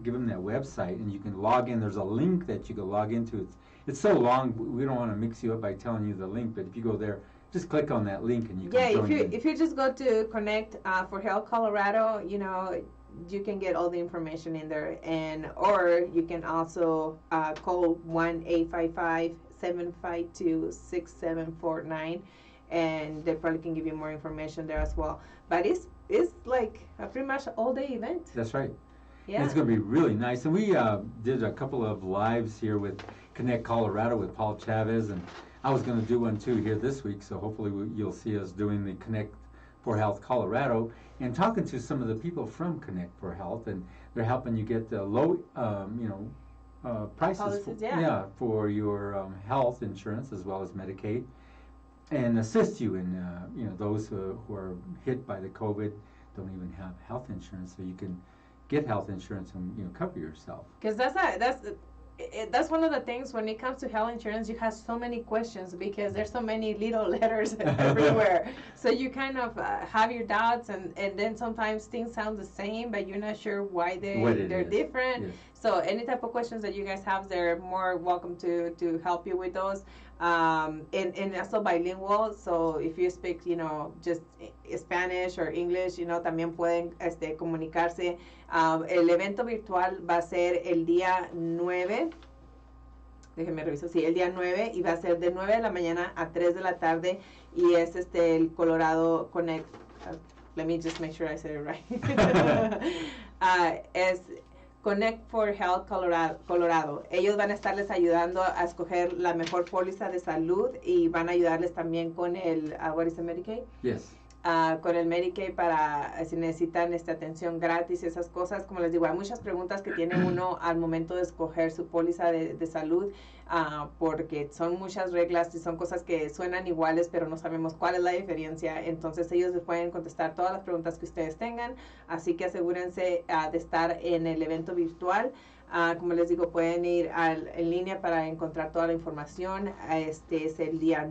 give them that website, and you can log in. There's a link that you can log into. It's so long, we don't want to mix you up by telling you the link, but if you go there, just click on that link and you can join in. if you just go to Connect for Health Colorado, you know, you can get all the information in there, and or you can also call 1-855-752-6749, and they probably can give you more information there as well. But it's like a pretty much all day event. That's right. Yeah. It's going to be really nice. And we did a couple of lives here with Connect Colorado with Paul Chavez, and I was going to do one too here this week, so hopefully you'll see us doing the Connect for Health Colorado and talking to some of the people from Connect for Health, and they're helping you get the low, prices Policies, for your health insurance as well as Medicaid, and assist you in, those who are hit by the COVID don't even have health insurance, so you can get health insurance and cover yourself. Because that's one of the things when it comes to health insurance. You have so many questions because there's so many little letters everywhere. So you kind of have your doubts, and then sometimes things sound the same, but you're not sure why they're different. Yes. So any type of questions that you guys have, they're more welcome to help you with those. And also bilingual. So if you speak, just Spanish or English, también pueden comunicarse. El evento virtual va a ser el día 9. Déjenme revisar, sí, el día 9, y va a ser de 9 de la mañana a 3 de la tarde, y es el Colorado Connect. Let me just make sure I said it right. Es Connect for Health Colorado. Ellos van a estarles ayudando a escoger la mejor póliza de salud, y van a ayudarles también con el, what is it, Medicaid? Yes. Con el Medicaid para si necesitan atención gratis y esas cosas. Como les digo, hay muchas preguntas que tiene uno al momento de escoger su póliza de salud, porque son muchas reglas y son cosas que suenan iguales, pero no sabemos cuál es la diferencia. Entonces ellos les pueden contestar todas las preguntas que ustedes tengan, así que asegúrense de estar en el evento virtual. Como les digo, pueden ir en línea para encontrar toda la información. Este es el día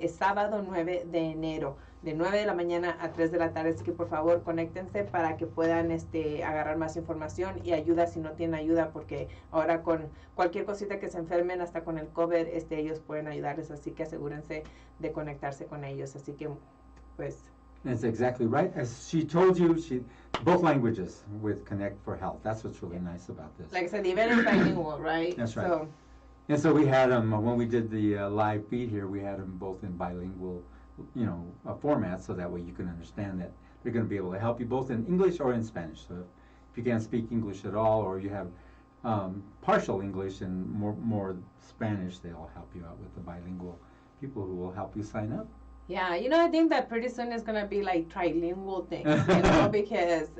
sábado 9 de enero, de 9 de la mañana a 3 de la tarde. Así que por favor, conéctense para que puedan agarrar más información y ayuda si no tienen ayuda, porque ahora con cualquier cosita que se enfermen, hasta con el COVID, ellos pueden ayudarles. Así que asegúrense de conectarse con ellos. Así que, pues... That's exactly right. As she told you, both languages with Connect for Health. That's what's really nice about this. Like I said, the event is bilingual, right? That's right. And so we had them, when we did the live feed here, we had them both in bilingual, format, so that way you can understand that they're going to be able to help you both in English or in Spanish. So if you can't speak English at all, or you have partial English and more Spanish, they'll help you out with the bilingual people who will help you sign up. Yeah, I think that pretty soon it's going to be like trilingual things, because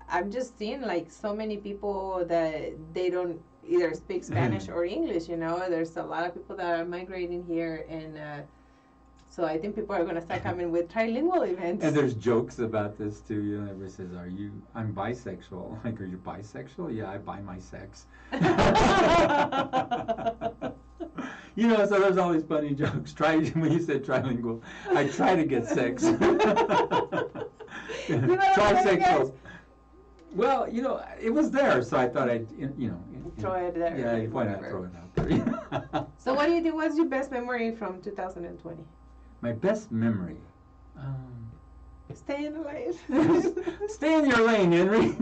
I'm just seeing like so many people that they don't either speak Spanish or English, There's a lot of people that are migrating here, and so I think people are going to start coming with trilingual events. And there's jokes about this too, everybody says, I'm bisexual. Like, are you bisexual? Yeah, I buy my sex. So there's all these funny jokes. When you said trilingual, I try to get sex. Trisexual. Well, it was there, so I thought I'd, throw it there. Yeah, why not throw it out there? So what do you think was your best memory from 2020? My best memory? Stay in the lane. Stay in your lane, Henry.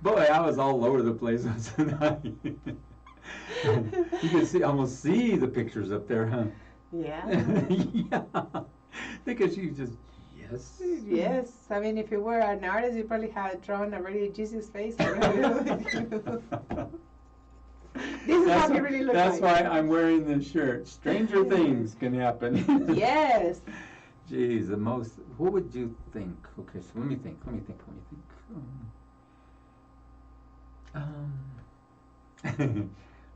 Boy, I was all over the place tonight. You can almost see the pictures up there, huh? Yeah. Yeah. Because you just, yes. Yes. I mean, if you were an artist, you probably had drawn already Jesus' face. This is how he really looks like. That's why I'm wearing this shirt. Stranger things can happen. Yes. Geez, what would you think? Okay, so let me think.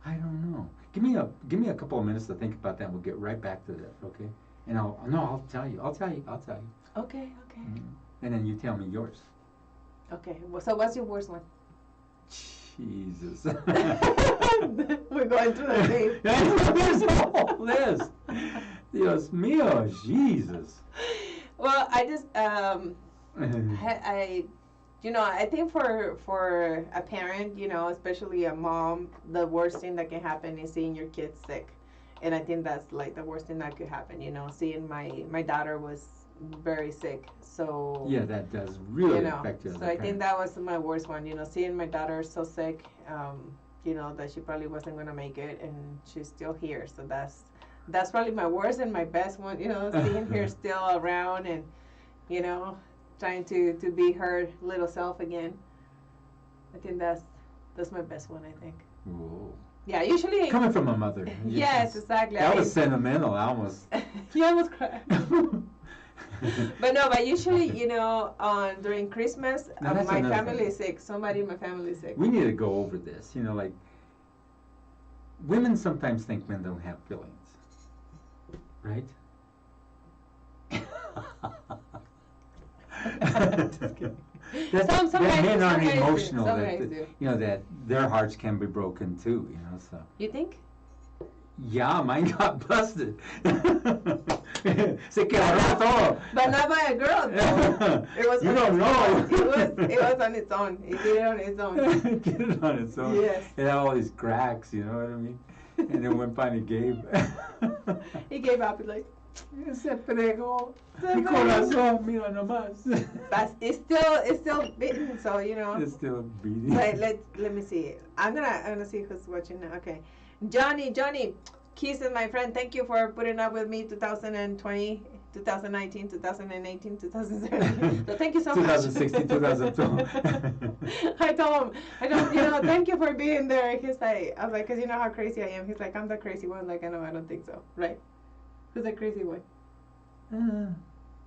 I don't know. Give me a couple of minutes to think about that. We'll get right back to that, okay? And I'll tell you. Okay. Mm-hmm. And then you tell me yours. Okay. Well, so what's your worst one? Jesus. We're going through the tape. There's a whole list. Dios mío, Jesus. Well, I just I think for a parent, especially a mom, the worst thing that can happen is seeing your kids sick. And I think that's like the worst thing that could happen, seeing my daughter was very sick. So yeah, that does really affect you. So I think that was my worst one, seeing my daughter so sick, that she probably wasn't going to make it, and she's still here. So that's probably my worst, and my best one, seeing her still around, and trying to be her little self again. I think that's my best one, I think. Whoa. Yeah, usually coming from a mother. Yes, exactly. That was sentimental. I almost. You almost cried. But usually, during Christmas, my family is sick. Somebody in my family is sick. We need to go over this. Like, women sometimes think men don't have feelings, right? Just kidding. That Some guys men do, aren't some guys do, emotional. some That, guys do. you know, that their hearts can be broken too. You know, so. You think? Yeah, mine got busted. Se quebró todo. But not by a girl, though. It was You on don't its know. own. It was on its own. It did it on its own. Get it on its own. Yes. It had all these cracks, you know what I mean? And then when finally gave. He gave up. He's like, Se fregó. Mi corazón, mira nomás. but it's still bitten. So you know. It's still beating. Let me see. I'm gonna see who's watching now. Okay, Johnny, kisses, my friend. Thank you for putting up with me 2020, 2019, 2018, 2017. So thank you so much. 2016, 2012. I told him, thank you for being there. He's like, I was like, 'cause you know how crazy I am. He's like, I'm the crazy one. Like, I know, I don't think so. Right? Who's the crazy one?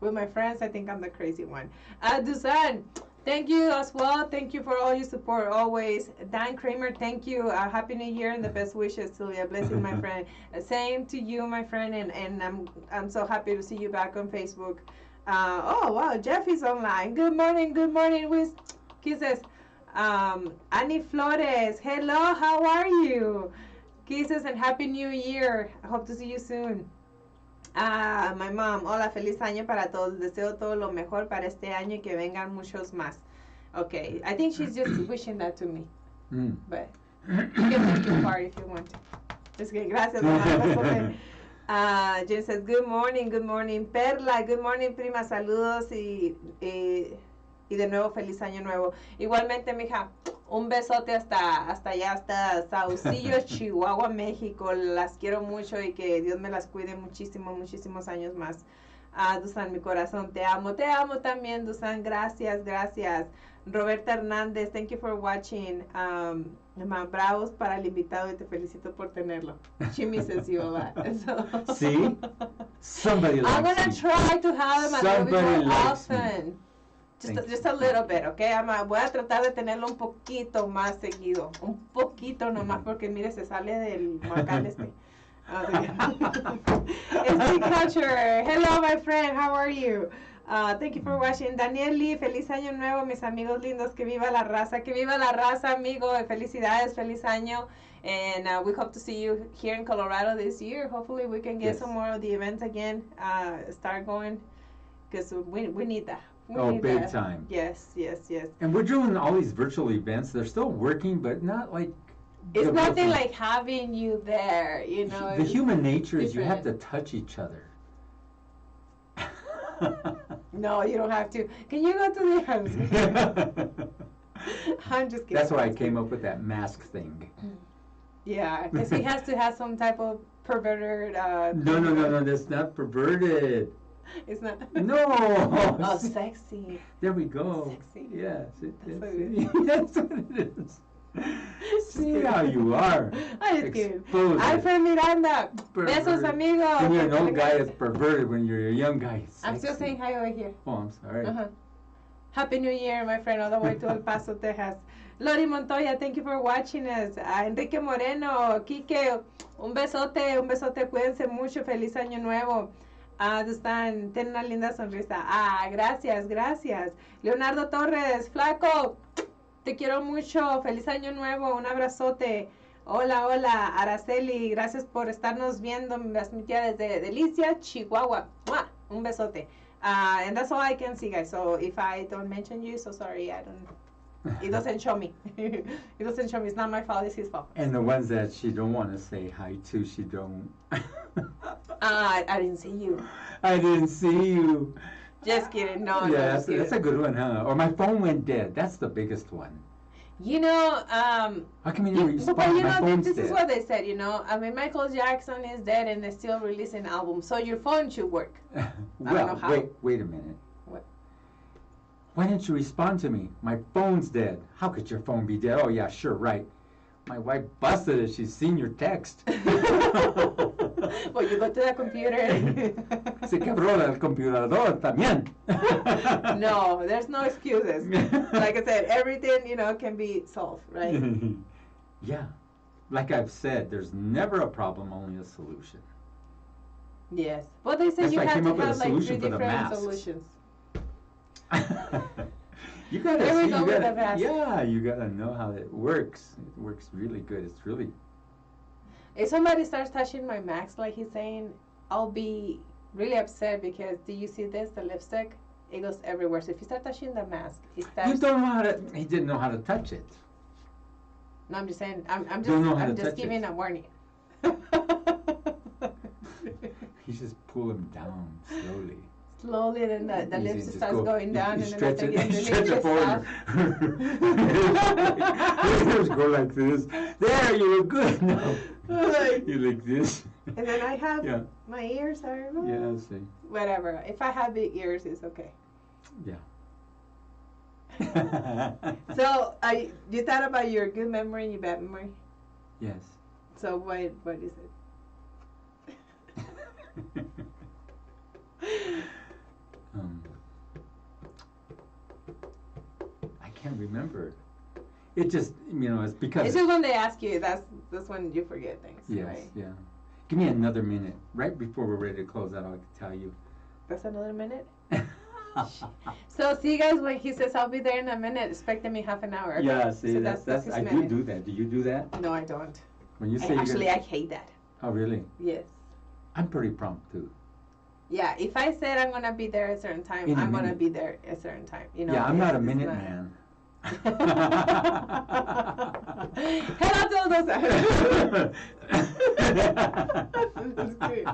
With my friends, I think I'm the crazy one. Dusan, thank you as well. Thank you for all your support always. Dan Kramer, thank you. Happy New Year and the best wishes, Sylvia. Blessing, my friend. Same to you, my friend. And I'm so happy to see you back on Facebook. Oh wow, Jeff is online. Good morning, Wiz. Kisses. Annie Flores, hello. How are you? Kisses and Happy New Year. I hope to see you soon. My mom, hola, feliz año para todos. Deseo todo lo mejor para este año y que vengan muchos más. Okay, I think she's just wishing that to me. But you can make your part if you want to. Just kidding. Gracias, mamá. That's okay. Jen says, good morning, Perla. Good morning, prima. Saludos y de nuevo feliz año nuevo. Igualmente, mija, un besote hasta allá, hasta Saucillo, Chihuahua, México. Las quiero mucho y que Dios me las cuide muchísimos años más. Dusan, mi corazón, te amo también, Dusan. Gracias. Roberta Hernández, thank you for watching. Bravos para el invitado y te felicito por tenerlo. She misses you a lot. So. See? Somebody likes I'm gonna try to have him a little bit more often. Me. Just a little bit, okay? Voy a tratar de tenerlo un poquito más seguido. Un poquito nomás, porque mire, se sale del macal este. It's Catcher. Hello, my friend. How are you? Thank you for watching. Daniel Lee, feliz año nuevo, mis amigos lindos. Que viva la raza, amigo. Felicidades, feliz año. And we hope to see you here in Colorado this year. Hopefully, we can get some more of the events again. Start going, because we need that. Big time. Yes. And we're doing all these virtual events. They're still working, but not like... It's nothing like having you there, you know. The human nature is you have to touch each other. No, you don't have to. Can you go to the house? I'm just kidding. That's why I came up with that mask thing. Yeah, because he has to have some type of perverted... No, that's not perverted. It's not. No. Oh, sexy. There we go. Sexy. Yes, That's that's what it is. See how you are. I'm just kidding. Exposed. Alfred Miranda. Besos, amigo. When you're an old guy, it's perverted. When you're a young guy, it's sexy. I'm still saying hi over here. Oh, I'm sorry. Happy New Year, my friend, all the way to El Paso, Texas. Lori Montoya, thank you for watching us. Enrique Moreno, Quique, un besote, cuídense mucho, feliz año nuevo. Están, tienen una linda sonrisa. Gracias. Leonardo Torres, flaco, te quiero mucho, feliz año nuevo, un abrazote. Hola, Araceli, gracias por estarnos viendo, mi tía desde Delicia, Chihuahua. ¡Mua! Un besote. And that's all I can see, guys. So if I don't mention you, so sorry, it doesn't show me. It doesn't show me. It's not my fault, it's his fault. And the ones that she don't want to say hi to, she don't. I didn't see you. I didn't see you. Just kidding. No, that's a good one, huh? Or my phone went dead. That's the biggest one. You know, how come you never respond? But you my know, phone's this dead. is what they said, you know. I mean, Michael Jackson is dead and they're still releasing albums, so your phone should work. Well, I don't know how. wait a minute. What? Why didn't you respond to me? My phone's dead. How could your phone be dead? Oh, yeah, sure, right. My wife busted it. She's seen your text. Well, you go to the computer. Se quebró el computador también. No, there's no excuses. Like I said, everything, you know, can be solved, right? Yeah. Like I've said, there's never a problem, only a solution. Yes. Well, they said That's you why I have came to up with a have like 3 solution for the different masks. solutions. You gotta There we see. go You with gotta, the mask. yeah, you gotta know how it works. It works really good. It's really. If somebody starts touching my mask, like he's saying, I'll be really upset because do you see this? The lipstick, it goes everywhere. So if you start touching the mask, it You starts. don't know how to. He didn't know how to touch it. No, I'm just saying. I'm Don't know just how I'm to just touch giving it. a warning. You just pull him down slowly. Slowly, then the You lipstick just starts go- going down, you and then stretch after it, again, you the stretch lip it forward. Just go like this. There, you look good now. You like this. And then I have Yeah. my ears are Yeah, I see. whatever. If I have big ears, it's okay. Yeah. So, you thought about your good memory and your bad memory. Yes. So what is it? I can't remember. It just, it's because. It's just when they ask you. That's when you forget things. Yes, Right? yeah. Give me another minute. Right before we're ready to close out, I'll tell you. That's another minute. So see you guys when he says I'll be there in a minute. Expecting me half an hour. Okay? Yeah, see, So that's his I minute. do that. Do you do that? No, I don't. When you say Actually, you're I gonna, hate that. Oh, really? Yes. I'm pretty prompt too. Yeah, if I said I'm gonna be there at a certain time, In a I'm gonna minute. be there at a certain time. Yeah, I'm not a it's minute not- man. Hello to all those. That's great.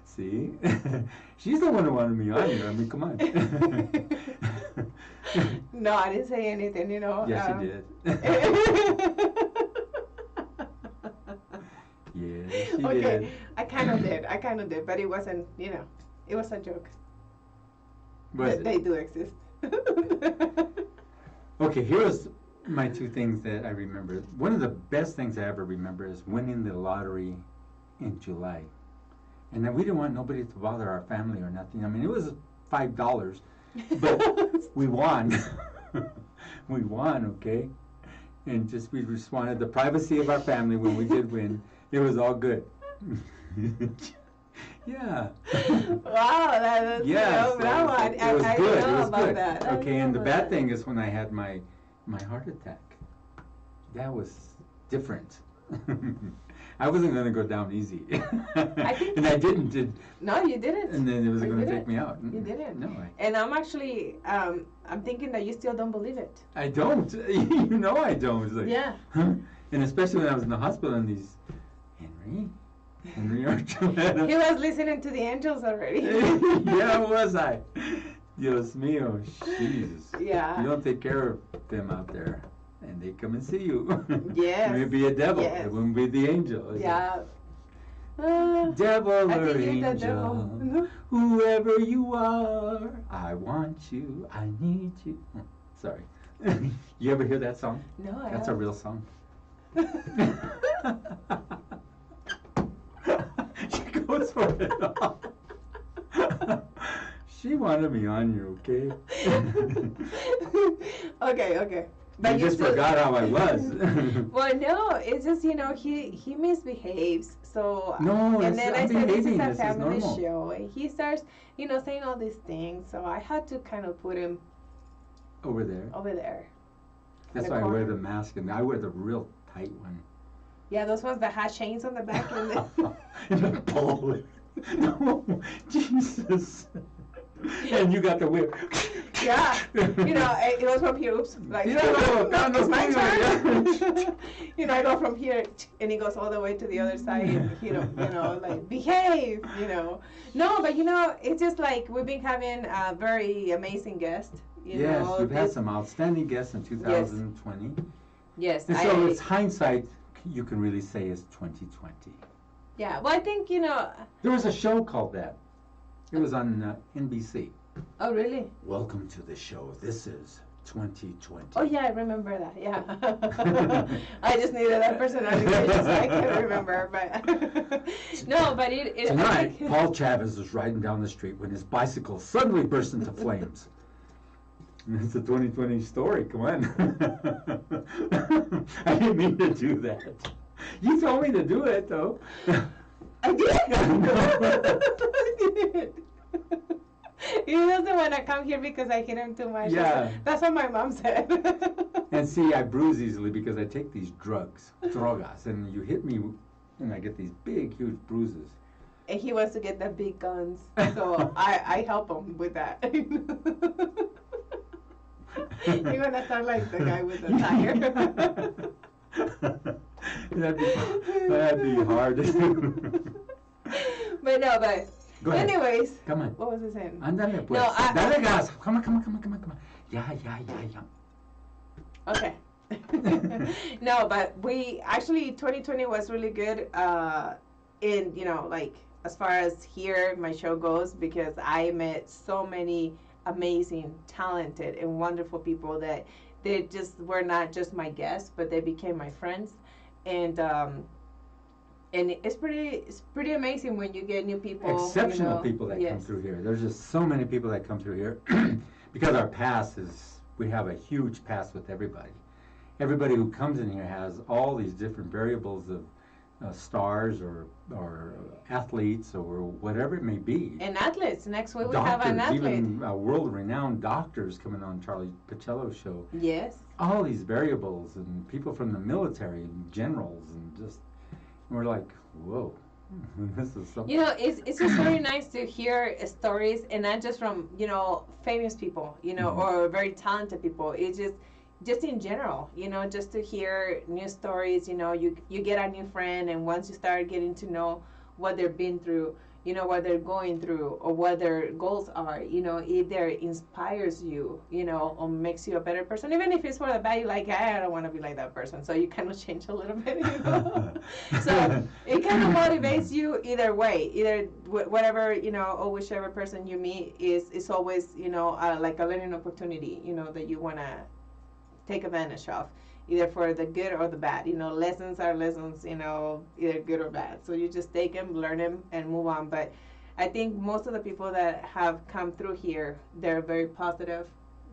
See? She's the one who wanted me on here. I mean, come on. No, I didn't say anything, Yes, you did. Yes, she Okay, did. I kind of did, but it wasn't, it was a joke. Was it? They do exist. Okay, here's my two things that I remember. One of the best things I ever remember is winning the lottery in July. And then we didn't want nobody to bother our family or nothing. I mean, it was $5, but we won. We won, okay? And we just wanted the privacy of our family when we did win. It was all good. Yeah. Wow, that's Yes, that one. it was I good. know It was about good. that. I Okay, know and the about bad that. thing is when I had my heart attack. That was different. I wasn't going to go down easy. think- And I didn't. No, you didn't. And then it was You going to didn't. take me out. You didn't. No, And I'm actually, I'm thinking that you still don't believe it. I don't. You know I don't. It's like, Yeah. huh? And especially when I was in the hospital and these, Henry Archuleta. He was listening to the angels already. Yeah, was I? Dios mío, Jesus. Yeah. You don't take care of them out there, and they come and see you. Yes. It would be a devil. Yes. It wouldn't be the angel. Is it? Yeah. Devil I or think you're the angel, devil. whoever you are, I want you, I need you. Oh, sorry. You ever hear that song? No, I That's a real song. She goes for it all. She wanted me on you, okay? Okay. You just still- forgot how I was. Well, no, it's just he misbehaves. So No, and then I I'm said this is behaving. a This is family normal. show, and he starts saying all these things. So I had to kind of put him Over there. over there. That's the why I wear corner. the mask, and I wear the real tight one. Yeah, those ones that had chains on the back. And And then pull it. No, Jesus. And you got the whip. yeah, it goes from here. Oops, like Yeah, no, it's my no, turn. I go from here, and he goes all the way to the other side. And, like behave. No, but it's just like we've been having a very amazing guest. Yes, we've had It's- some outstanding guests in 2020. Yes, And so it's hindsight, you can really say, is 2020. yeah. Well, I think There was a show called that. It was on NBC. Oh, really? Welcome to the show. This is 2020. Oh, yeah, I remember that. Yeah. I just needed that personality, so I can't remember. But no, but it. Tonight, I think- Paul Chavez was riding down the street when his bicycle suddenly burst into flames. It's a 2020 story. Come on. I didn't mean to do that. You told me to do it, though. I did. I did. He doesn't want to come here because I hit him too much. Yeah. That's what my mom said. And see, I bruise easily because I take these drogas, and you hit me, and I get these big, huge bruises. And he wants to get the big guns, so I help him with that. You're gonna sound like the guy with the tire. that'd be hard. But no, but Go ahead. anyways, Come on. what was I saying? Ándale, pues. No, Dale gas. Come on. Ya. Okay. No, but we actually 2020 was really good in, you know, like as far as here my show goes, because I met so many amazing, talented, and wonderful people that they just were not just my guests, but they became my friends. And it's pretty amazing when you get new people. Exceptional people that come through here. There's just so many people that come through here because our pass is, we have a huge pass with everybody. Everybody who comes in here has all these different variables of stars or athletes or whatever it may be. And athletes. Next week we Doctors, have an athlete. even world-renowned doctors coming on Charlie Pacello's show. Yes. All these variables and people from the military and generals and just, we're like, whoa, this is something. You know, it's just very nice to hear stories, and not just from, you know, famous people, you know, or very talented people. It's just in general, you know, just to hear new stories. You know, you get a new friend, and once you start getting to know what they've been through, you know, what they're going through, or what their goals are, you know, either inspires you, you know, or makes you a better person. Even if it's for the bad, you're like, I don't want to be like that person. So you kind of change a little bit, you know. So it kind of motivates you either way. Either whatever, you know, or whichever person you meet is always, you know, like a learning opportunity, you know, that you want to take advantage of, either for the good or the bad. You know, lessons are lessons, you know, either good or bad. So you just take them, learn them, and move on. But I think most of the people that have come through here, they're very positive.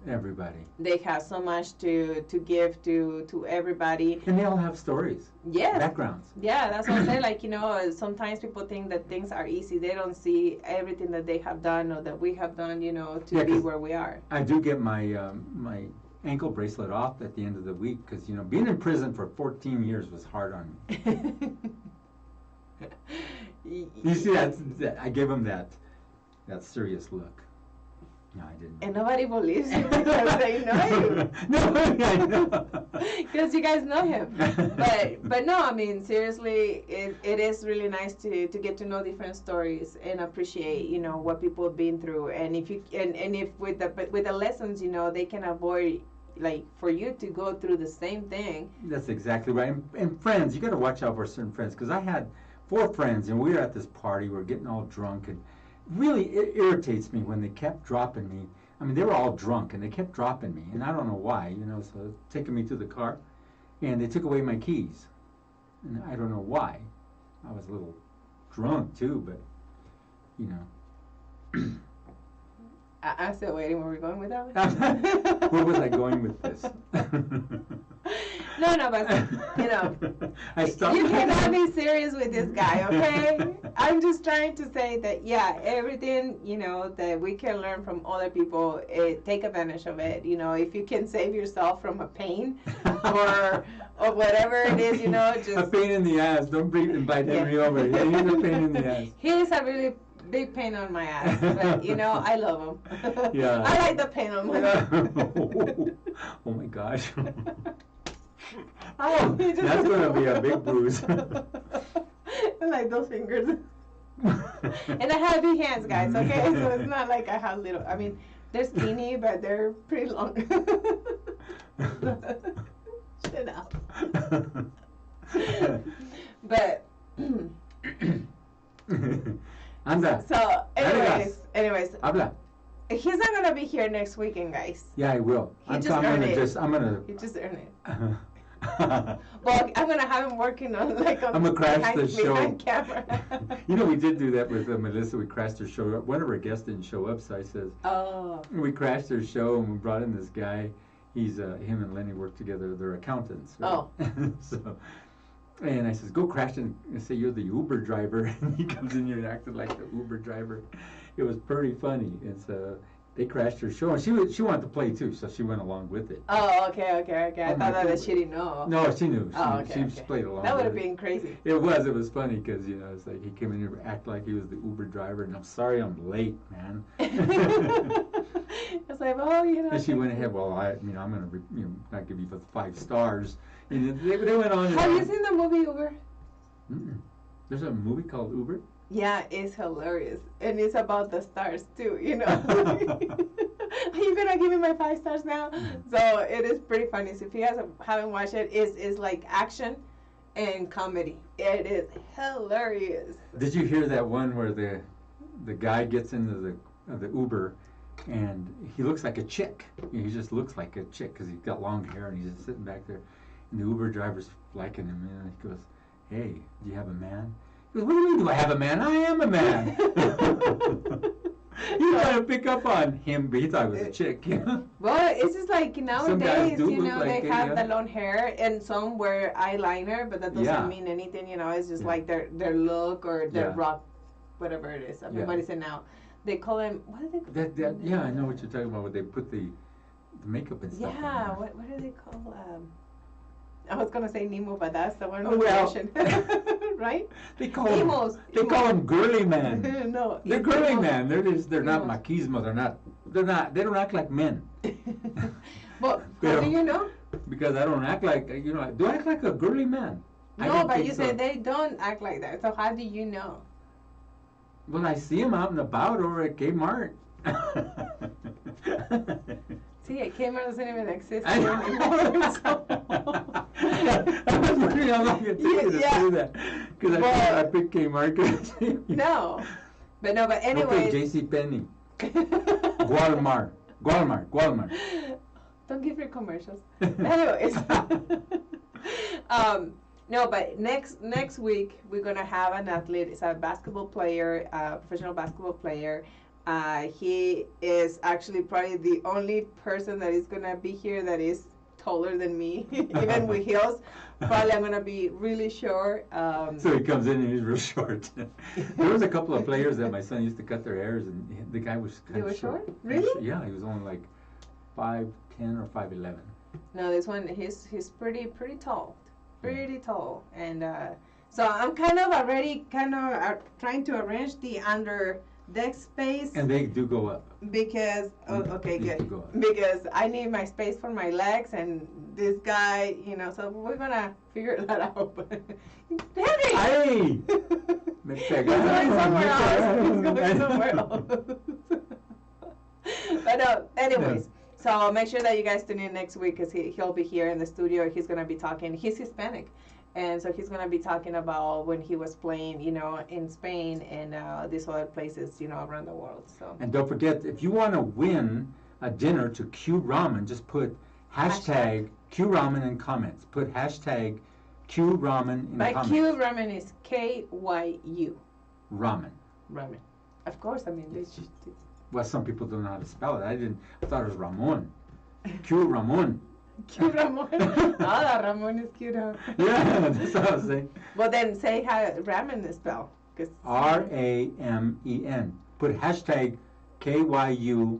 Everybody. They have so much to give to everybody. And they all have stories. Yes. Backgrounds. Yeah, that's what I say. Like, you know, sometimes people think that things are easy. They don't see everything that they have done or that we have done, you know, to be where we are. I do get my my ankle bracelet off at the end of the week because, you know, being in prison for 14 years was hard on me. You see, I gave him that serious look. No, I didn't. And nobody believes you because they know you. No, I know. Because you guys know him. But no, I mean, seriously, it is really nice to get to know different stories and appreciate, you know, what people have been through. And if you and if with the lessons, you know, they can avoid, like, for you to go through the same thing. That's exactly right. And friends, you got to watch out for certain friends, because I had 4 friends, and we were at this party. We were getting all drunk, and really it irritates me when they kept dropping me. I mean, they were all drunk, and they kept dropping me, and I don't know why. You know, so taking me to the car, and they took away my keys, and I don't know why. I was a little drunk too, but you know. I'm still waiting. Where we're going with that? Where was I going with this? No, but you know, I stopped. You cannot be serious with this guy, okay? I'm just trying to say that, yeah, everything, you know, that we can learn from other people, take advantage of it. You know, if you can save yourself from a pain or whatever it is, you know, just a pain in the ass. Don't invite Henry over. He's a pain in the ass. He is a really big pain on my ass, but you know, I love him. Yeah. I like the pain on my ass. Oh my gosh. Oh, that's going to be a big bruise. I like those fingers. And I have big hands, guys, okay? So it's not like I have little, I mean, they're skinny, but they're pretty long. Shut up. But Anda. So, anyways, Habla. He's not gonna be here next weekend, guys. Yeah, I will. I'm gonna He just earned it. Well, I'm gonna have him working on I'm gonna crash the show. Behind camera. You know, we did do that with Melissa. We crashed her show. One of her guests didn't show up, so I says, "Oh." We crashed her show, and we brought in this guy. He's him and Lenny work together. They're accountants. Right? Oh. So And I says, go crash and say you're the Uber driver. And he comes in here and acted like the Uber driver. It was pretty funny. And so they crashed her show. And she wanted to play too, so she went along with it. Oh, okay. I Oh, thought that she didn't know. No, she knew. She Okay. played along. That would with have it. been crazy. It was funny because, you know, it's like he came in here and acted like he was the Uber driver. And I'm sorry I'm late, man. It's like, oh, you know. And she went ahead, well, I'm going to, not give you the 5 stars. And they went on and Have on. you seen the movie Uber? Mm-mm. There's a movie called Uber? Yeah, it's hilarious. And it's about the stars too, you know. Are you gonna give me my 5 stars now? So it is pretty funny. So if you guys haven't watched it, it's like action and comedy. It is hilarious. Did you hear that one where the guy gets into the Uber and he looks like a chick? He just looks like a chick because he's got long hair and he's just sitting back there. And the Uber driver's liking him, and he goes, "Hey, do you have a man?" He goes, "What do you mean, do I have a man? I am a man." He tried to pick up on him, but he thought it was a chick. Well, it's just like nowadays, do you look know, like they it, have yeah. the long hair, and some wear eyeliner, but that doesn't Yeah. mean anything, you know. It's just Yeah. like their look or their Yeah. rock, whatever it is. Everybody say now. They call him, what do they call Yeah, I know what you're talking about. Where they put the makeup and stuff. Yeah, on what do they call? I was gonna say Nemo, but that's the one Oh, with the well. ocean, right? They call him. Emos. They call him girly man. No, They're it's girly emos. man. They're not Emos. machismo. They don't act like men. But Pero- how do you know? Because I don't act like, do I act like a girly man? I No, don't but think you so. said they don't act like that. So how do you know? Well, I see them out and about over at Kmart. See, Kmart doesn't even exist I here know. anymore. So. I was wondering how long it took you to Yeah. say that. Because Well- I picked Kmart. No, but Okay, anyway. JCPenney. Walmart. Don't give your commercials. Anyways, no, but next week we're gonna have an athlete. It's a basketball player, professional basketball player. He is actually probably the only person that is gonna be here that is taller than me, even with heels. Probably I'm gonna be really short. So he comes in and he's real short. There was a couple of players that my son used to cut their hairs, and the guy was kind They of were short. short? Really? Yeah, he was only like 5'10" or 5'11". No, this one he's pretty tall, pretty tall, and so I'm kind of already trying to arrange the under deck space And they do go up. because okay, They do good, go up. because I need my space for my legs, and this guy, so we're gonna figure that out. Henry, Ay! Me he's going somewhere else. He's going somewhere else. But anyways. So make sure that you guys tune in next week because he'll be here in the studio. He's going to be talking. He's Hispanic. And so he's going to be talking about when he was playing, in Spain and these other places, around the world. So And don't forget, if you want to win a dinner to Q Ramen, just put hashtag Q Ramen in comments. Put hashtag Q Ramen in But comments. Q ramen is KYU. Ramen. Ramen. Of course, I mean, Well, some people don't know how to spell it. I thought it was Ramon. Q Ramon. Q Ramon. Ah, Ramon is cute. Huh? Yeah, that's what I was saying. Well, then say how ramen is spelled. Ramen. Put hashtag KYURAMEN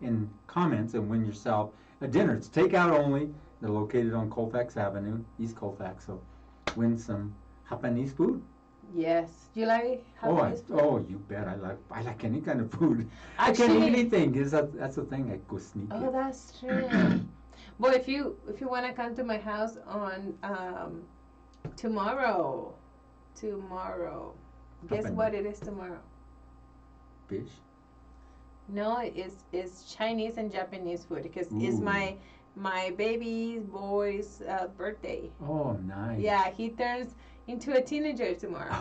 in comments and win yourself a dinner. It's takeout only. They're located on Colfax Avenue, East Colfax. So win some Japanese food. Yes. Do you like Japanese food? You bet. I like any kind of food. I can eat anything. That's the thing. I go sneaky. Oh, that's true. Well, if you want to come to my house on tomorrow, guess Happen. what it is tomorrow? Fish. No, it's Chinese and Japanese food because it's Ooh. my baby boy's birthday. Oh, nice. Yeah, he turns into a teenager tomorrow.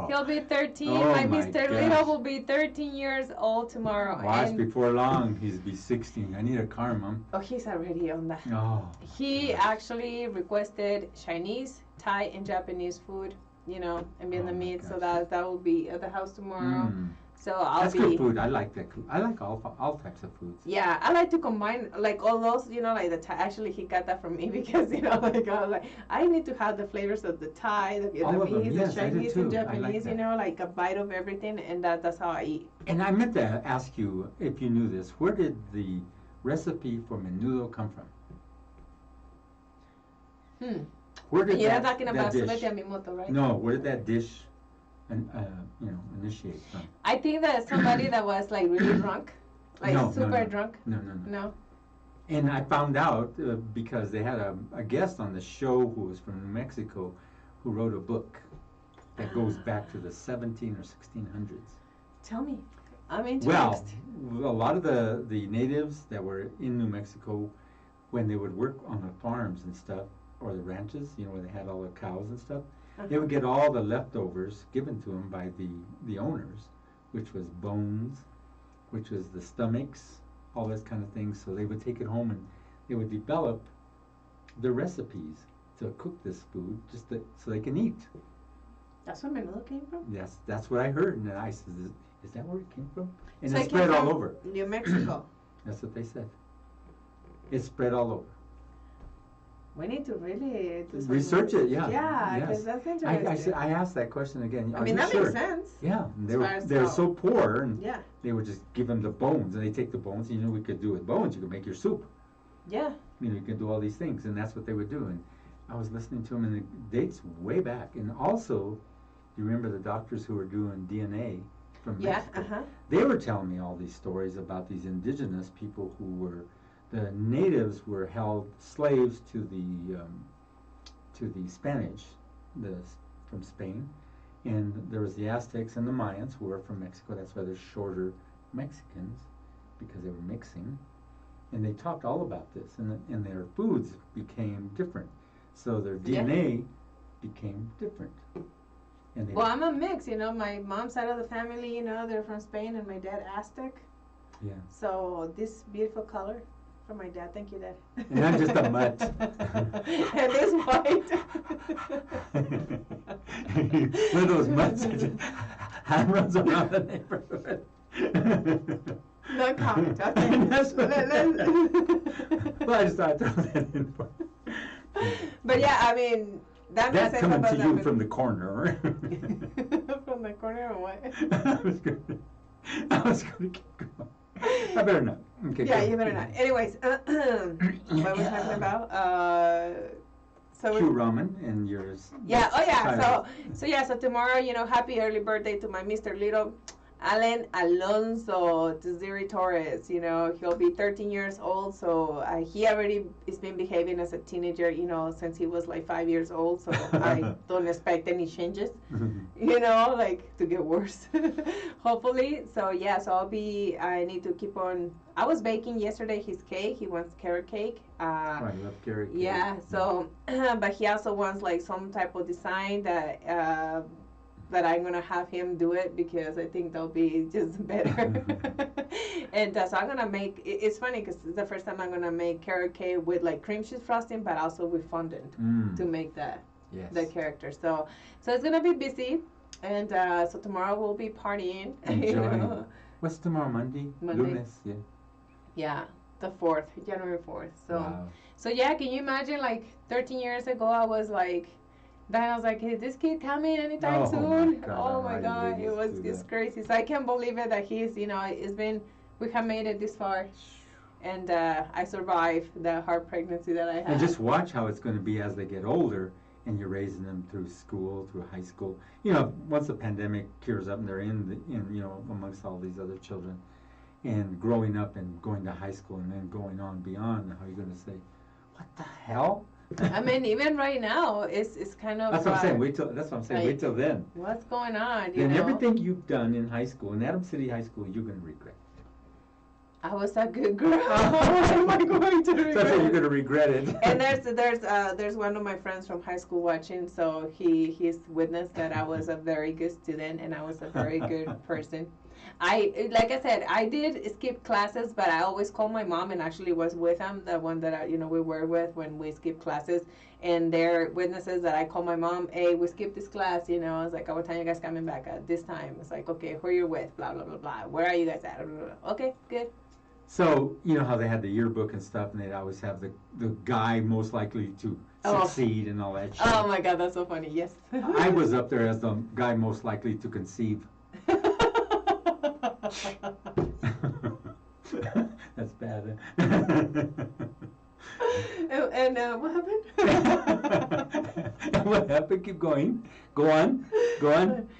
He'll be 13. Oh, my my Mr. gosh. Little will be 13 years old tomorrow. Watch And before long. He's be 16. I need a car, Mom. oh, he's already on that. Oh. He actually requested Chinese, Thai, and Japanese food, and Vietnamese. So gosh. that will be at the house tomorrow. Mm. So I'll That's be. good food. I like that. I like all types of foods. Yeah, I like to combine like all those, like the Thai. Actually, he got that from me because like I was like, I need to have the flavors of the Thai, the All of them, Vietnamese, yes, the I do Chinese, too. and I like Japanese. that. Like a bite of everything, and that's how I eat. And I meant to ask you if you knew this. Where did the recipe for menudo come from? Where did You're that, talking that about dish? Súbete a mi moto, right? No, where did that dish, initiate from? I think that somebody that was like really drunk, like No, super no. drunk. No. No. And I found out because they had a guest on the show who was from New Mexico, who wrote a book that goes back to the 17 or 1600s. Tell me, I'm into Well, a lot of the natives that were in New Mexico, when they would work on the farms and stuff, or the ranches, where they had all the cows and stuff, they would get all the leftovers given to them by the owners, which was bones, which was the stomachs, all those kind of things. So they would take it home and they would develop the recipes to cook this food so they can eat. That's where menudo came from? Yes, that's what I heard. And I said, is that where it came from? And So it it came spread all from over. New Mexico. That's what they said. It spread all over. We need to really do some Research it, yeah. Yeah, because Yes. that's interesting. I asked that question again. I mean, that sure? makes sense. Yeah, and As far as they were how- so poor, and Yeah. they would just give them the bones, and they take the bones. And, we could do with bones. You could make your soup. Yeah. You could do all these things, and that's what they would do. And I was listening to them, and it dates way back. And also, you remember the doctors who were doing DNA from Mexico? Uh-huh. They were telling me all these stories about these indigenous people who were, the natives were held slaves to the Spanish, from Spain, and there was the Aztecs and the Mayans who were from Mexico. That's why they're shorter Mexicans, because they were mixing, and they talked all about this, and their foods became different, so their DNA became different. And Well, I'm a mix, my mom's side of the family, they're from Spain, and my dad Aztec. Yeah. So this beautiful color from my dad, thank you, Dad. And I'm just a mutt. And this white. One of those mutts that runs around the neighborhood. No comment. Okay. That's what well, I just thought I'd throw that in for. But yeah, I mean, that makes That sense coming about to that you food. from the corner. From the corner or what? I was going to keep going. I better not. Okay. Yeah, go. you better not. Anyways, what were we talking about? So Q ramen and yours. yeah. Oh yeah. Child. So tomorrow, happy early birthday to my Mr. Little. Alan Alonso Tiziri Torres, he'll be 13 years old, so he already has been behaving as a teenager, since he was like 5 years old, so I don't expect any changes, like to get worse, hopefully. So I need to keep on, I was baking yesterday his cake, he wants carrot cake. I love carrot cake. Yeah, so, but he also wants like some type of design that I'm gonna have him do it because I think that'll be just better. And so I'm gonna make. It's funny because it's the first time I'm gonna make carrot cake with like cream cheese frosting, but also with fondant to make the character. So it's gonna be busy, and so tomorrow we'll be partying. Enjoy. What's tomorrow? Monday. Lunes. Yeah. Yeah, the 4th, January 4th. So Wow. so yeah, can you imagine? Like 13 years ago, I was like. Then I was like, is this kid coming anytime soon? Oh my God, it's crazy. So I can't believe it that he's, we have made it this far. And I survived the hard pregnancy that I had. And just watch how it's going to be as they get older and you're raising them through school, through high school. Once the pandemic cures up and they're amongst all these other children and growing up and going to high school and then going on beyond, how are you going to say, what the hell? I mean, even right now, it's kind of. That's what I'm saying. Wait till then. What's going on? Then everything you've done in high school, in Adams City High School, you're going to regret. I was a good girl. What am I going to regret? That's what you're going to regret it. And there's one of my friends from high school watching, so he's witnessed that I was a very good student and I was a very good person. Like I said, I did skip classes, but I always called my mom and actually was with them, the one that we were with when we skipped classes, and they're witnesses that I called my mom. Hey, we skipped this class. I was like, what time you guys coming back at this time? It's like, okay, who you're with? Blah blah blah blah. Where are you guys at? Blah, blah, blah. Okay, good. So, you know how they had the yearbook and stuff, and they'd always have the guy most likely to succeed and all that shit. Oh my God, that's so funny. Yes. I was up there as the guy most likely to conceive. That's bad. And what happened? What happened? Keep going. Go on.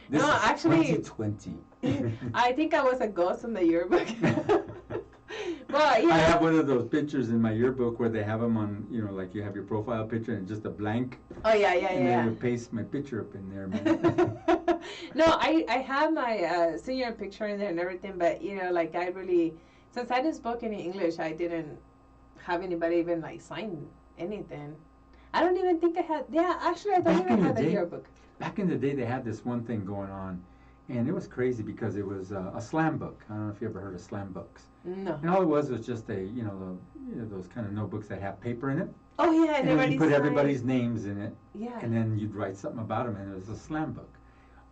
This No, is actually, 2020. I think I was a ghost in the yearbook. Well, yeah. I have one of those pictures in my yearbook where they have them on, like you have your profile picture and just a blank. Oh yeah. And then you paste my picture up in there, man. No, I have my senior picture in there and everything, but like I really, since I didn't spoke any English, I didn't have anybody even like sign anything. I don't even think I had. Yeah, actually, I don't even have the yearbook. Back in the day, they had this one thing going on, and it was crazy because it was a slam book. I don't know if you ever heard of slam books. No. And all it was just those kind of notebooks that have paper in it. Oh yeah, and then you put everybody's names in it. Yeah. And then you'd write something about them, and it was a slam book.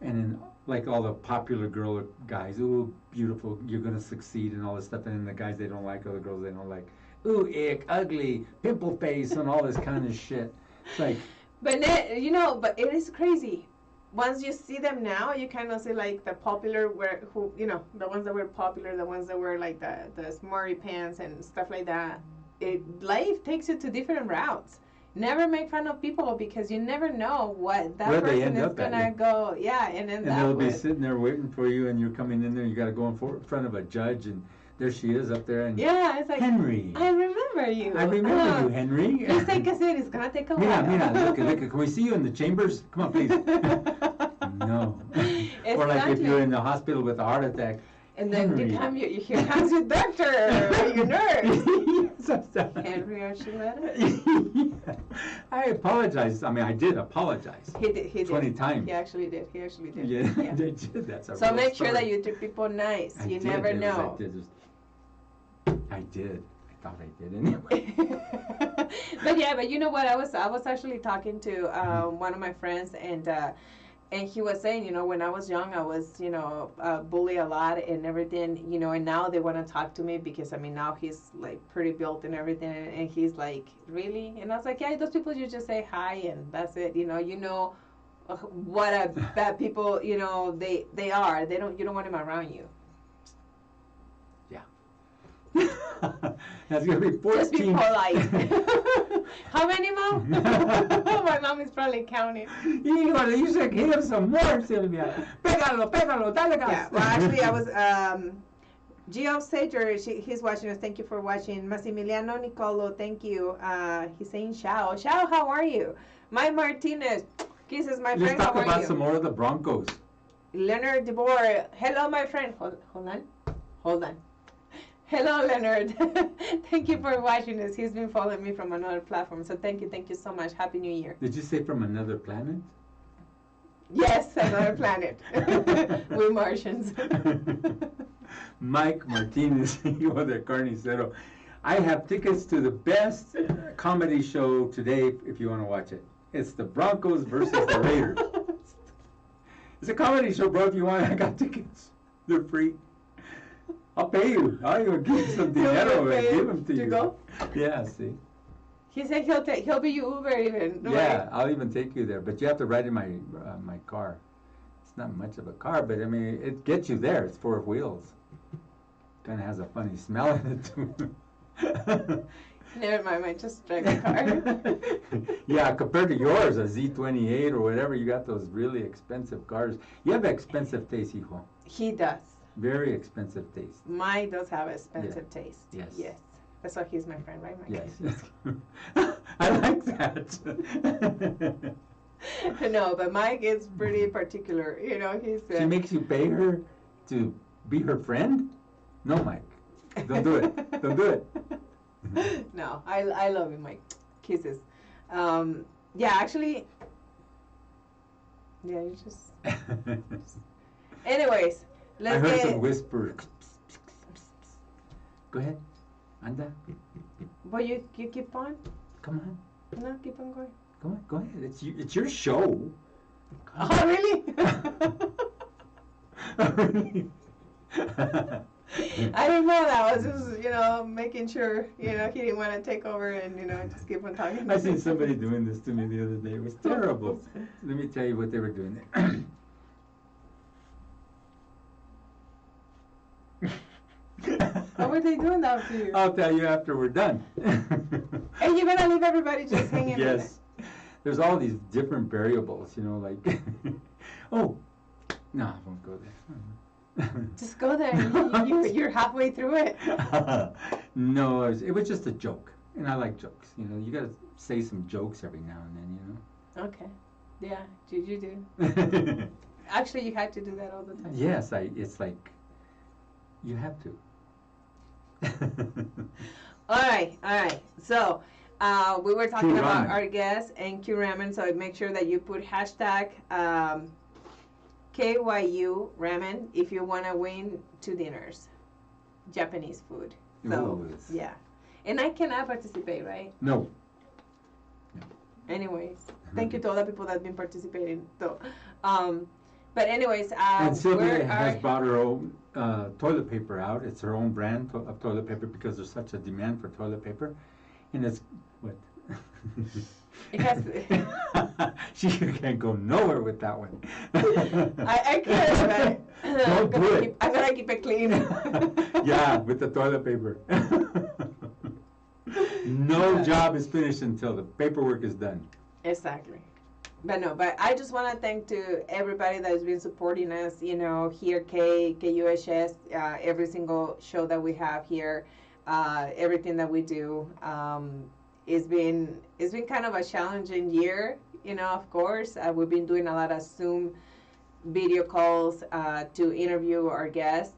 And then like all the popular girl guys, ooh, beautiful, you're gonna succeed, and all this stuff. And then the guys they don't like, or the girls they don't like, ooh, ick, ugly, pimple face, and all this kind of shit. It's like. But but it is crazy. Once you see them now, you kind of see like the popular the ones that were popular, the ones that were like the smarty pants and stuff like that. Life takes you to different routes. Never make fun of people because you never know what that person is gonna go. Yeah, and they'll be sitting there waiting for you, and you're coming in there. You got to go in front of a judge, and there she is up there. And yeah, it's like Henry. I remember you. I remember you, Henry. Please take a seat. It's gonna take a while. Mira, look. Can we see you in the chambers? Come on, please. No. Exactly. Or like if you're in the hospital with a heart attack. And then here comes your doctor or your nurse. Henry Archuleta. I apologize. I mean, I did apologize. He did. 20 times. He actually did. Yeah, they did. That's a So real make sure story. that you treat people nice. You never know. I did. I thought I did anyway. But you know what? I was actually talking to one of my friends, and he was saying, when I was young, I was, bullied a lot and everything, and now they want to talk to me because, now he's, like, pretty built and everything, and he's like, really? And I was like, yeah, those people, you just say hi, and that's it, what a bad people, they are. You don't want them around you. That's going to be 14. Just be polite. How many, Mom? My mom is probably counting. You should hit him some more, Silvia. Pégalo, dale gas. Yeah, well, actually, I was, Gio Sager, he's watching us. Thank you for watching. Massimiliano Nicolo, thank you. He's saying Shao. Shao, how are you? Mike Martinez, kisses, my friend, how are you? Let's talk about some more of the Broncos. Leonard DeBoer, hello, my friend. Hold on. Hello, Leonard. Thank you for watching us. He's been following me from another platform. So thank you so much. Happy New Year. Did you say from another planet? Yes, another planet. We're Martians. Mike Martinez, you are the carnicero. I have tickets to the best comedy show today if you want to watch it. It's the Broncos versus the Raiders. It's a comedy show, bro. If you want, I got tickets. They're free. I'll pay you. I'll even give you some dinero and give them to you. To go? Yeah, see. He said he'll be your Uber even. Yeah, right? I'll even take you there, but you have to ride in my car. It's not much of a car, but I mean, it gets you there. It's 4 wheels. Kind of has a funny smell in it too. Never mind, I just drive a car. Yeah, compared to yours, a Z28 or whatever, you got those really expensive cars. You have expensive taste, hijo. He does. Very expensive taste. Mine does have expensive taste. Yes. Yes. That's why he's my friend, right, Mike? Yes. I like that. No, but Mike is pretty particular. He's... She makes you pay her to be her friend? No, Mike. Don't do it. Don't do it. No, I love you, Mike. Kisses. Yeah, actually... Yeah, you just... Anyways... I Let's heard get. some whisper. Go ahead. Anda. But you keep on. Come on. No, keep on going. Go on. Go ahead. It's your show. Oh, really? I don't know. That was just, making sure, he didn't want to take over and, just keep on talking. I seen somebody doing this to me the other day. It was terrible. Let me tell you what they were doing there. What were they doing that to you? I'll tell you after we're done. And you're going to leave everybody just hanging Yes. There's all these different variables, like, oh, no, I won't go there. Just go there. You're halfway through it. No, it was just a joke. And I like jokes. You got to say some jokes every now and then, Okay. Yeah, you do. Actually, you had to do that all the time. Yes, it's like, you have to. All right. So, we were talking Q about ramen. our guests and Q Ramen, so make sure that you put hashtag KYU Ramen if you want to win 2 dinners. Japanese food. So, Ooh, yeah. And I cannot participate, right? No. Anyways, thank you to all the people that have been participating. So, but anyways, And Sylvia has our, brought her own toilet paper out. It's her own brand of toilet paper because there's such a demand for toilet paper. And it's, what? it has She can't go nowhere with that one. I can't, but Don't do it. I'm gonna keep it clean. Yeah, with the toilet paper. No job is finished until the paperwork is done. Exactly. But I just want to thank to everybody that has been supporting us, here, KUHS, every single show that we have here, everything that we do. It's been kind of a challenging year, of course. We've been doing a lot of Zoom video calls to interview our guests,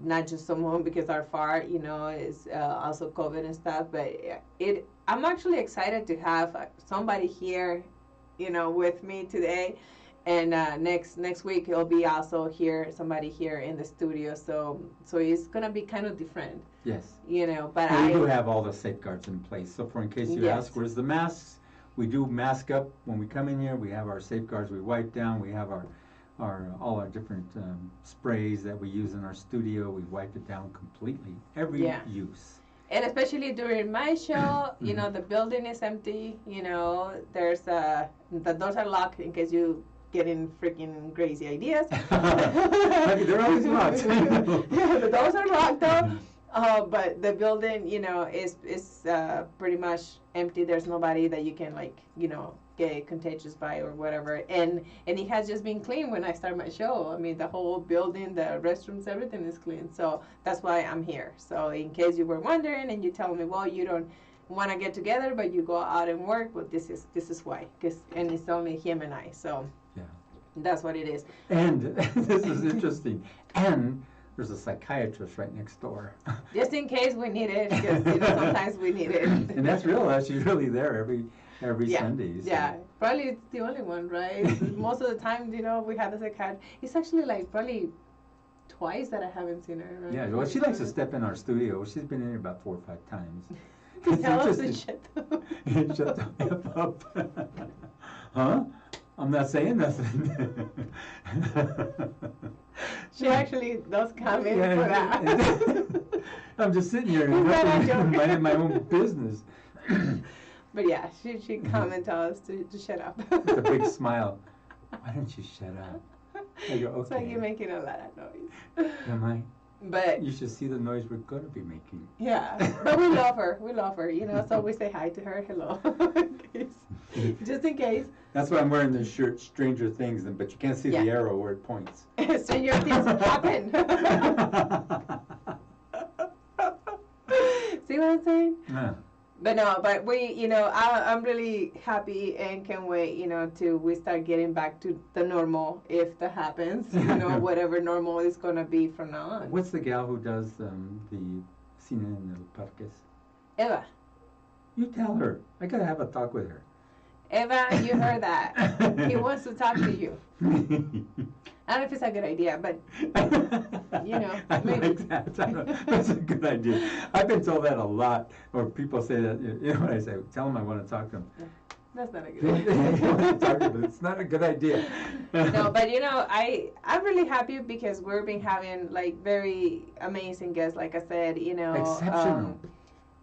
not just someone because they're far, is also COVID and stuff. But I'm actually excited to have somebody here, with me today. And next week it'll be also somebody here in the studio. So it's gonna be kind of different. Yes. But We do have all the safeguards in place. So in case you Yes. ask, where's the masks? We do mask up when we come in here. We have our safeguards. We wipe down. We have all our different sprays that we use in our studio. We wipe it down completely. Every use. And especially during my show, the building is empty. There's the doors are locked in case you get in freaking crazy ideas. They're always locked. Yeah, the doors are locked though. But the building, is pretty much empty. There's nobody that you can get contagious by or whatever. And it has just been clean when I start my show. I mean, the whole building, the restrooms, everything is clean. So that's why I'm here. So in case you were wondering and you tell me, well, you don't want to get together, but you go out and work, well, this is why. And it's only him and I. So Yeah. that's what it is. And this is interesting. And there's a psychiatrist right next door. Just in case we need it, because sometimes we need it. And that's real. She's really there every Sunday. So. Yeah, probably it's the only one, right? Most of the time, we have a psychiatrist. It's actually probably twice that I haven't seen her. Right? Yeah, well, she likes to step in our studio. She's been in here about 4 or 5 times. Tell us to shut up. Shut the F up. Huh? I'm not saying nothing. She actually does come in for that. I'm just sitting here minding my own business. But yeah, she come and tell us to shut up. With a big smile. Why don't you shut up? I go, okay. It's like you're making a lot of noise. Am I? But you should see the noise we're going to be making. Yeah, but we love her. So we say hi to her, hello, just in case. That's why I'm wearing this shirt, Stranger Things, but you can't see the arrow where it points. Stranger Things happen. See what I'm saying? Yeah. But no, but we, I'm really happy and can't wait, till we start getting back to the normal, if that happens, whatever normal is going to be from now on. What's the gal who does the Cine en el Parques? Eva. You tell her. I got to have a talk with her. Eva, you heard that. He wants to talk to you. I don't know if it's a good idea, but you know, I maybe. like that. That's a good idea. I've been told that a lot, or people say that. You know what I say? Tell them I want to talk to them. That's not a good You idea. want to talk to them. It's not a good idea. No, but you know, I'm really happy because we've been having like very amazing guests. Like I said, you know, Exceptional.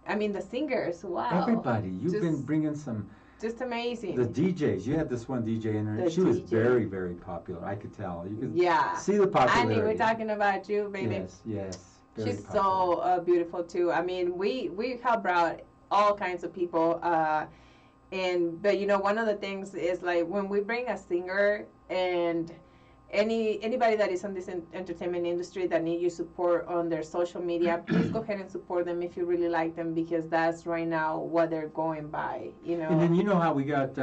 I mean, the singers. Wow. Everybody, you've Just- been bringing some. Just amazing. The DJs. You had this one DJ in her. The She was DJ. very, very popular. I could tell. You could Yeah. see the popularity. Annie, we're talking about you, baby. Yes, yes. Very She's popular. so beautiful too. I mean, we have brought all kinds of people, but you know, one of the things is like when we bring a singer and anybody that is in this entertainment industry that need your support on their social media, please go ahead and support them if you really like them, because that's right now what they're going by. You know. And then you know how we got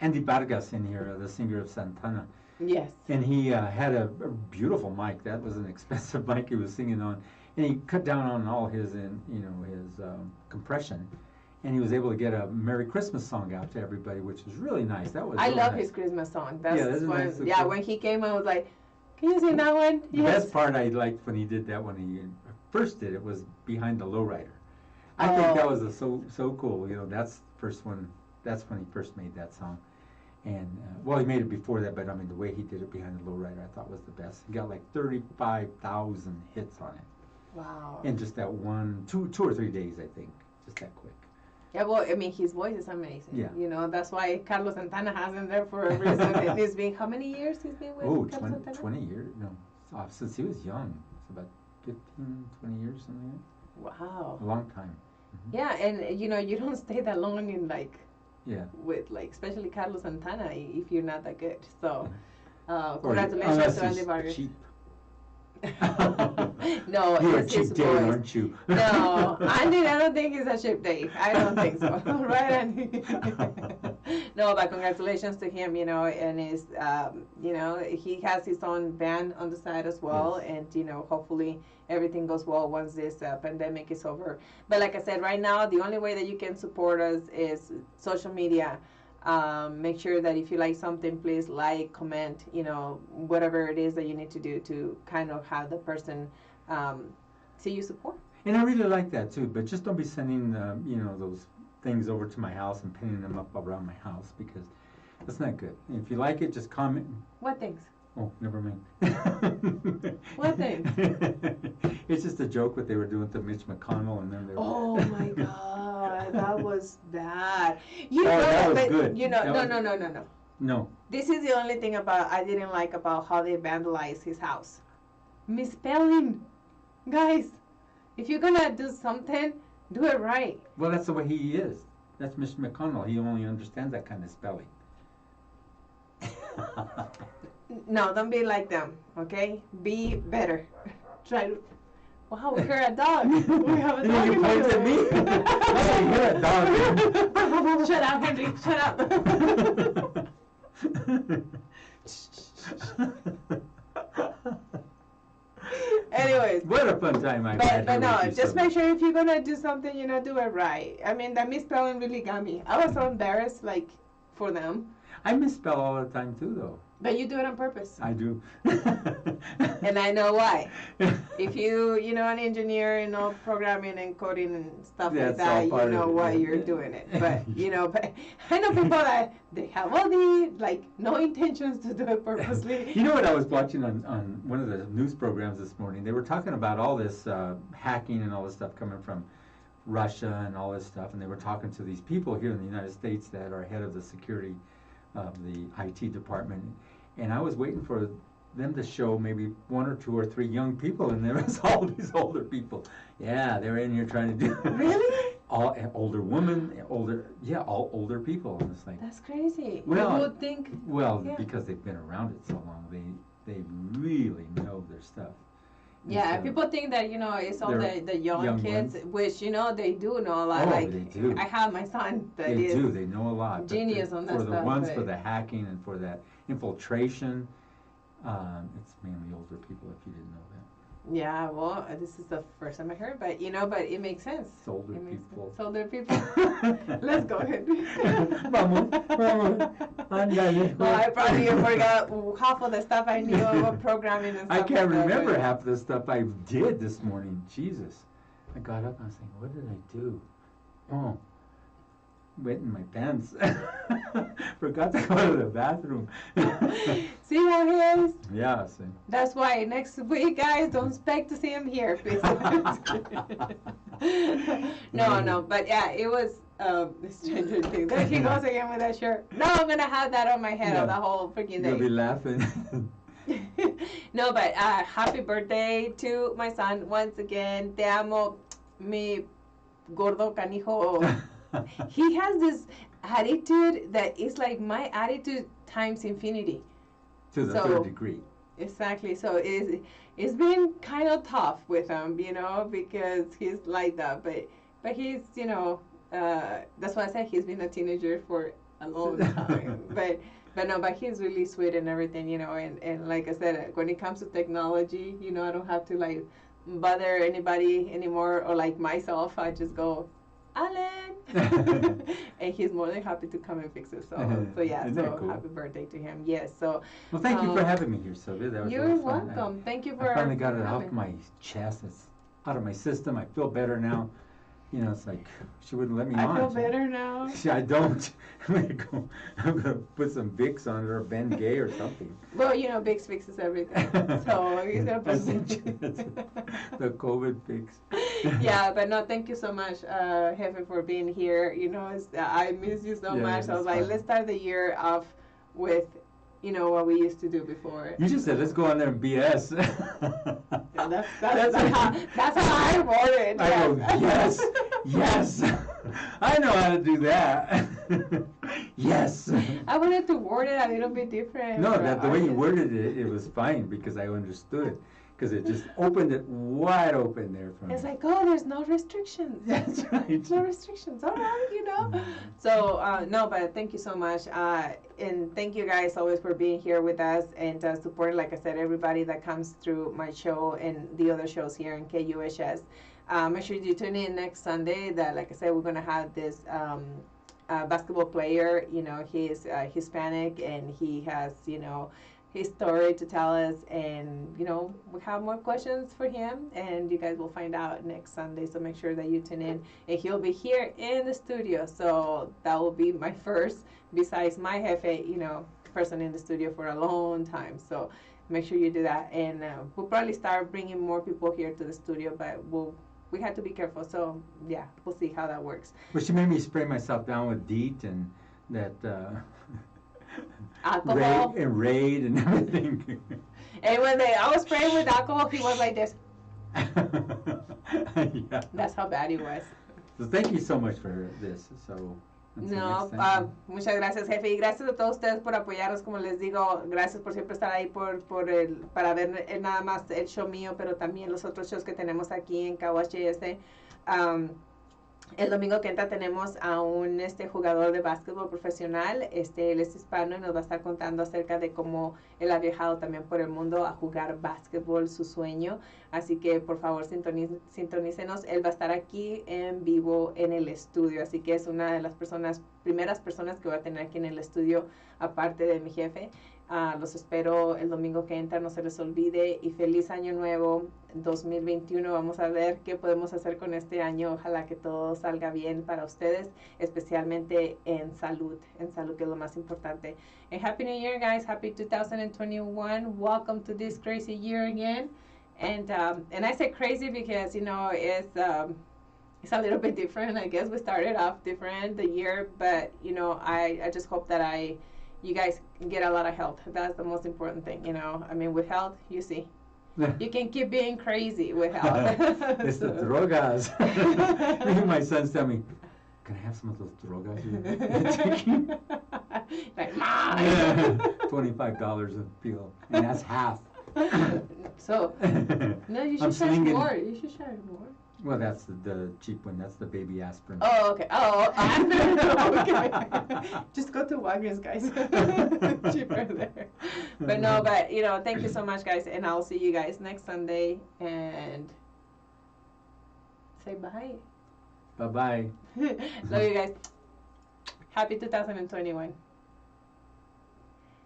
Andy Vargas in here, the singer of Santana. Yes. And he had a beautiful mic. That was an expensive mic he was singing on. And he cut down on all his, his compression. And he was able to get a Merry Christmas song out to everybody, which was really nice. That was. I really love nice. his Christmas song. That's Yeah, that's one. nice. Yeah, when he came, I was like, "Can you sing that one?" The Yes. best part I liked when he did that, when he first did it, was Behind the Lowrider. I think that was so cool. You know, that's the first one. That's when he first made that song. And well, he made it before that, but I mean, the way he did it, Behind the Lowrider, I thought was the best. He got like 35,000 hits on it Wow. in just that two or 3 days, I think, just that quick. Yeah, well, I mean, his voice is amazing. Yeah. You know, that's why Carlos Santana has him there for a reason. And he's been, how many years he's been with Oh, Carlos Santana? 20 years? No, since he was young. It's about 15, 20 years, something like Wow. that. A long time. Yeah, and you know, you don't stay that long in like, Yeah. with like, especially Carlos Santana if you're not that good. So, Or congratulations unless to Andy he's Vargas. cheap. No, You're a it's his cheap date, voice. aren't you? No, Andy, I don't think he's a cheap date. I don't think so. Right, Andy? No, but congratulations to him, you know, and his, you know, he has his own band on the side as well. Yes. And, you know, hopefully everything goes well once this pandemic is over. But like I said, right now, the only way that you can support us is social media. Make sure that if you like something, please like, comment, you know, whatever it is that you need to do to kind of have the person see you support. And I really like that too, but just don't be sending, those things over to my house and pinning them up around my house, because that's not good. If you like it, just comment. What things? Oh, never mind. What things? It's just a joke what they were doing to Mitch McConnell, and then they were. Oh my God, that was bad. You Oh, know, that was but good. you know, That no. No. This is the only thing I didn't like about how they vandalized his house. Misspelling, guys. If you're gonna do something, do it right. Well, that's the way he is. That's Mitch McConnell. He only understands that kind of spelling. No, don't be like them, okay? Be better. Try to. Wow, we hear a dog. We have a And dog. then you in point here. at me. I hear a dog. Shut up, Henry. Shut up. Anyways. What a fun time I had. But here no, with you, just so. make sure if you're gonna do something, you know, do it right. I mean, that misspelling really got me. I was so embarrassed, like, for them. I misspell all the time too, though. But you do it on purpose. I do. And I know why. If you know, an engineer, you know, programming and coding and stuff like That's all that, part you of know it, why yeah. you're doing it. But, you know, but I know people that they have all the, like, no intentions to do it purposely. You know what I was watching on one of the news programs this morning? They were talking about all this hacking and all this stuff coming from Russia and all this stuff, and they were talking to these people here in the United States that are head of the security of the IT department. And I was waiting for them to show maybe 1 or 2 or 3 young people, and there was all these older people. Yeah, they were in here trying to do Really? all older women, all older people. And it's like, That's crazy. Well, You would think. well, Yeah. because they've been around it so long, they really know their stuff. And Yeah, so- people think that, you know, it's all They're the young young kids, ones. which, you know, they do know a lot. Oh, like, they do. I have my son that They is. do. They know a lot. But genius on that for the stuff, ones but- for the hacking and for that infiltration, it's mainly older people. If you didn't know that. Yeah, well, this is the first time I heard, but but it makes sense. It's older It makes people. sense. Older people. Let's go ahead. Vamos, vamos. Ándale. No, I probably forgot half of the stuff I knew about programming and stuff. I can't like that, remember but- half the stuff I did this morning. Jesus. I got up and I was thinking, what did I do? Oh, wet in my pants. Forgot to go to the bathroom. See how he is? Yeah, so. That's why next week, guys, don't expect to see him here, please. No, but yeah, it was Stranger Things. There he goes again with that shirt. No, I'm gonna have that on my head Yeah. the whole freaking You'll be day. laughing. No, but happy birthday to my son once again. Te amo, mi gordo canijo. He has this attitude that is like my attitude times infinity. To the So- third degree. Exactly. So it's been kind of tough with him, because he's like that. But he's, that's why I said he's been a teenager for a long time. but he's really sweet and everything, and like I said, when it comes to technology, I don't have to like bother anybody anymore or like myself. I just go, Alan, and he's more than happy to come and fix it. So yeah, Isn't so that cool? happy birthday to him. Yes, so Well, thank you for Um, having me here, Sylvia. That was you're really fun. welcome. Thank you for. I finally got for it off coming. my chest. It's out of my system. I feel better now. It's like she wouldn't let me I on. feel better now. I don't. I'm gonna put some Vicks on it or Ben Gay or something. Well, Bix fixes everything, so he's gonna put some. The COVID fix. Yeah, but no, thank you so much, Jefe, for being here. I miss you so Yeah, much. I was it's like, fun. let's start the year off with, what we used to do before. You just said let's go on there and BS. Yeah, that's how I wrote it. I go, yes, yes. I know how to do that. Yes. I wanted to word it a little bit different. No, for the way you artists. worded it, it was fine because I understood. Because it just opened it wide open there for me. It's like, oh, there's no restrictions. That's right. No restrictions. All right, So, no, but thank you so much. And thank you guys always for being here with us and supporting, like I said, everybody that comes through my show and the other shows here in KUHS. Make sure you tune in next Sunday that, like I said, we're going to have this basketball player. He's Hispanic and he has, his story to tell us, and we have more questions for him, and you guys will find out next Sunday. So make sure that you tune in, and he'll be here in the studio. So that will be my first, besides my Jefe, person in the studio for a long time. So make sure you do that, and we'll probably start bringing more people here to the studio, but we have to be careful. So yeah, we'll see how that works. Well, she made me spray myself down with DEET and that Alcohol. Raid and everything. And when I was spraying with alcohol, he was like this. Yeah. That's how bad he was. So thank you so much for this. So until No, next time. muchas gracias, Jefe, y gracias a todos ustedes por apoyarnos, como les digo, gracias por siempre estar ahí para ver nada más el show mío, pero también los otros shows que tenemos aquí en KUHS. El domingo que entra tenemos a un jugador de básquetbol profesional, él es hispano y nos va a estar contando acerca de cómo él ha viajado también por el mundo a jugar básquetbol, su sueño. Así que por favor sintonícenos, él va a estar aquí en vivo en el estudio, así que es una de las primeras personas que voy a tener aquí en el estudio, aparte de mi jefe. Los espero el domingo que entra, no se les olvide, y feliz año nuevo 2021. Vamos a ver qué podemos hacer con este año. Ojalá que todo salga bien para ustedes, especialmente en salud que es lo más importante. And Happy New Year, guys. Happy 2021. Welcome to this crazy year again. And I say crazy because it's a little bit different. I guess we started off different the year, but I just hope that you guys get a lot of health. That's the most important thing, I mean, with health, you see, you can keep being crazy with health. It's the drogas. My sons tell me, can I have some of those drogas you're taking? Like, Mom! $25 a pill, and that's half. So, no, you I'm should charge slinging- more. You should charge more. Well, that's the cheap one. That's the baby aspirin. Oh, okay. Oh, okay. Just go to Walgreens, guys. Cheaper there. But no, but thank you so much, guys, and I'll see you guys next Sunday. And say bye. Bye-bye. Love you guys. Happy 2021.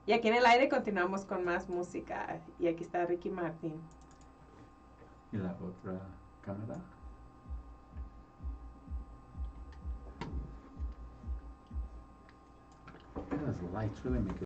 Y aquí en el aire continuamos con más música. Y aquí está Ricky Martin. Y la otra cámara. Those lights really make it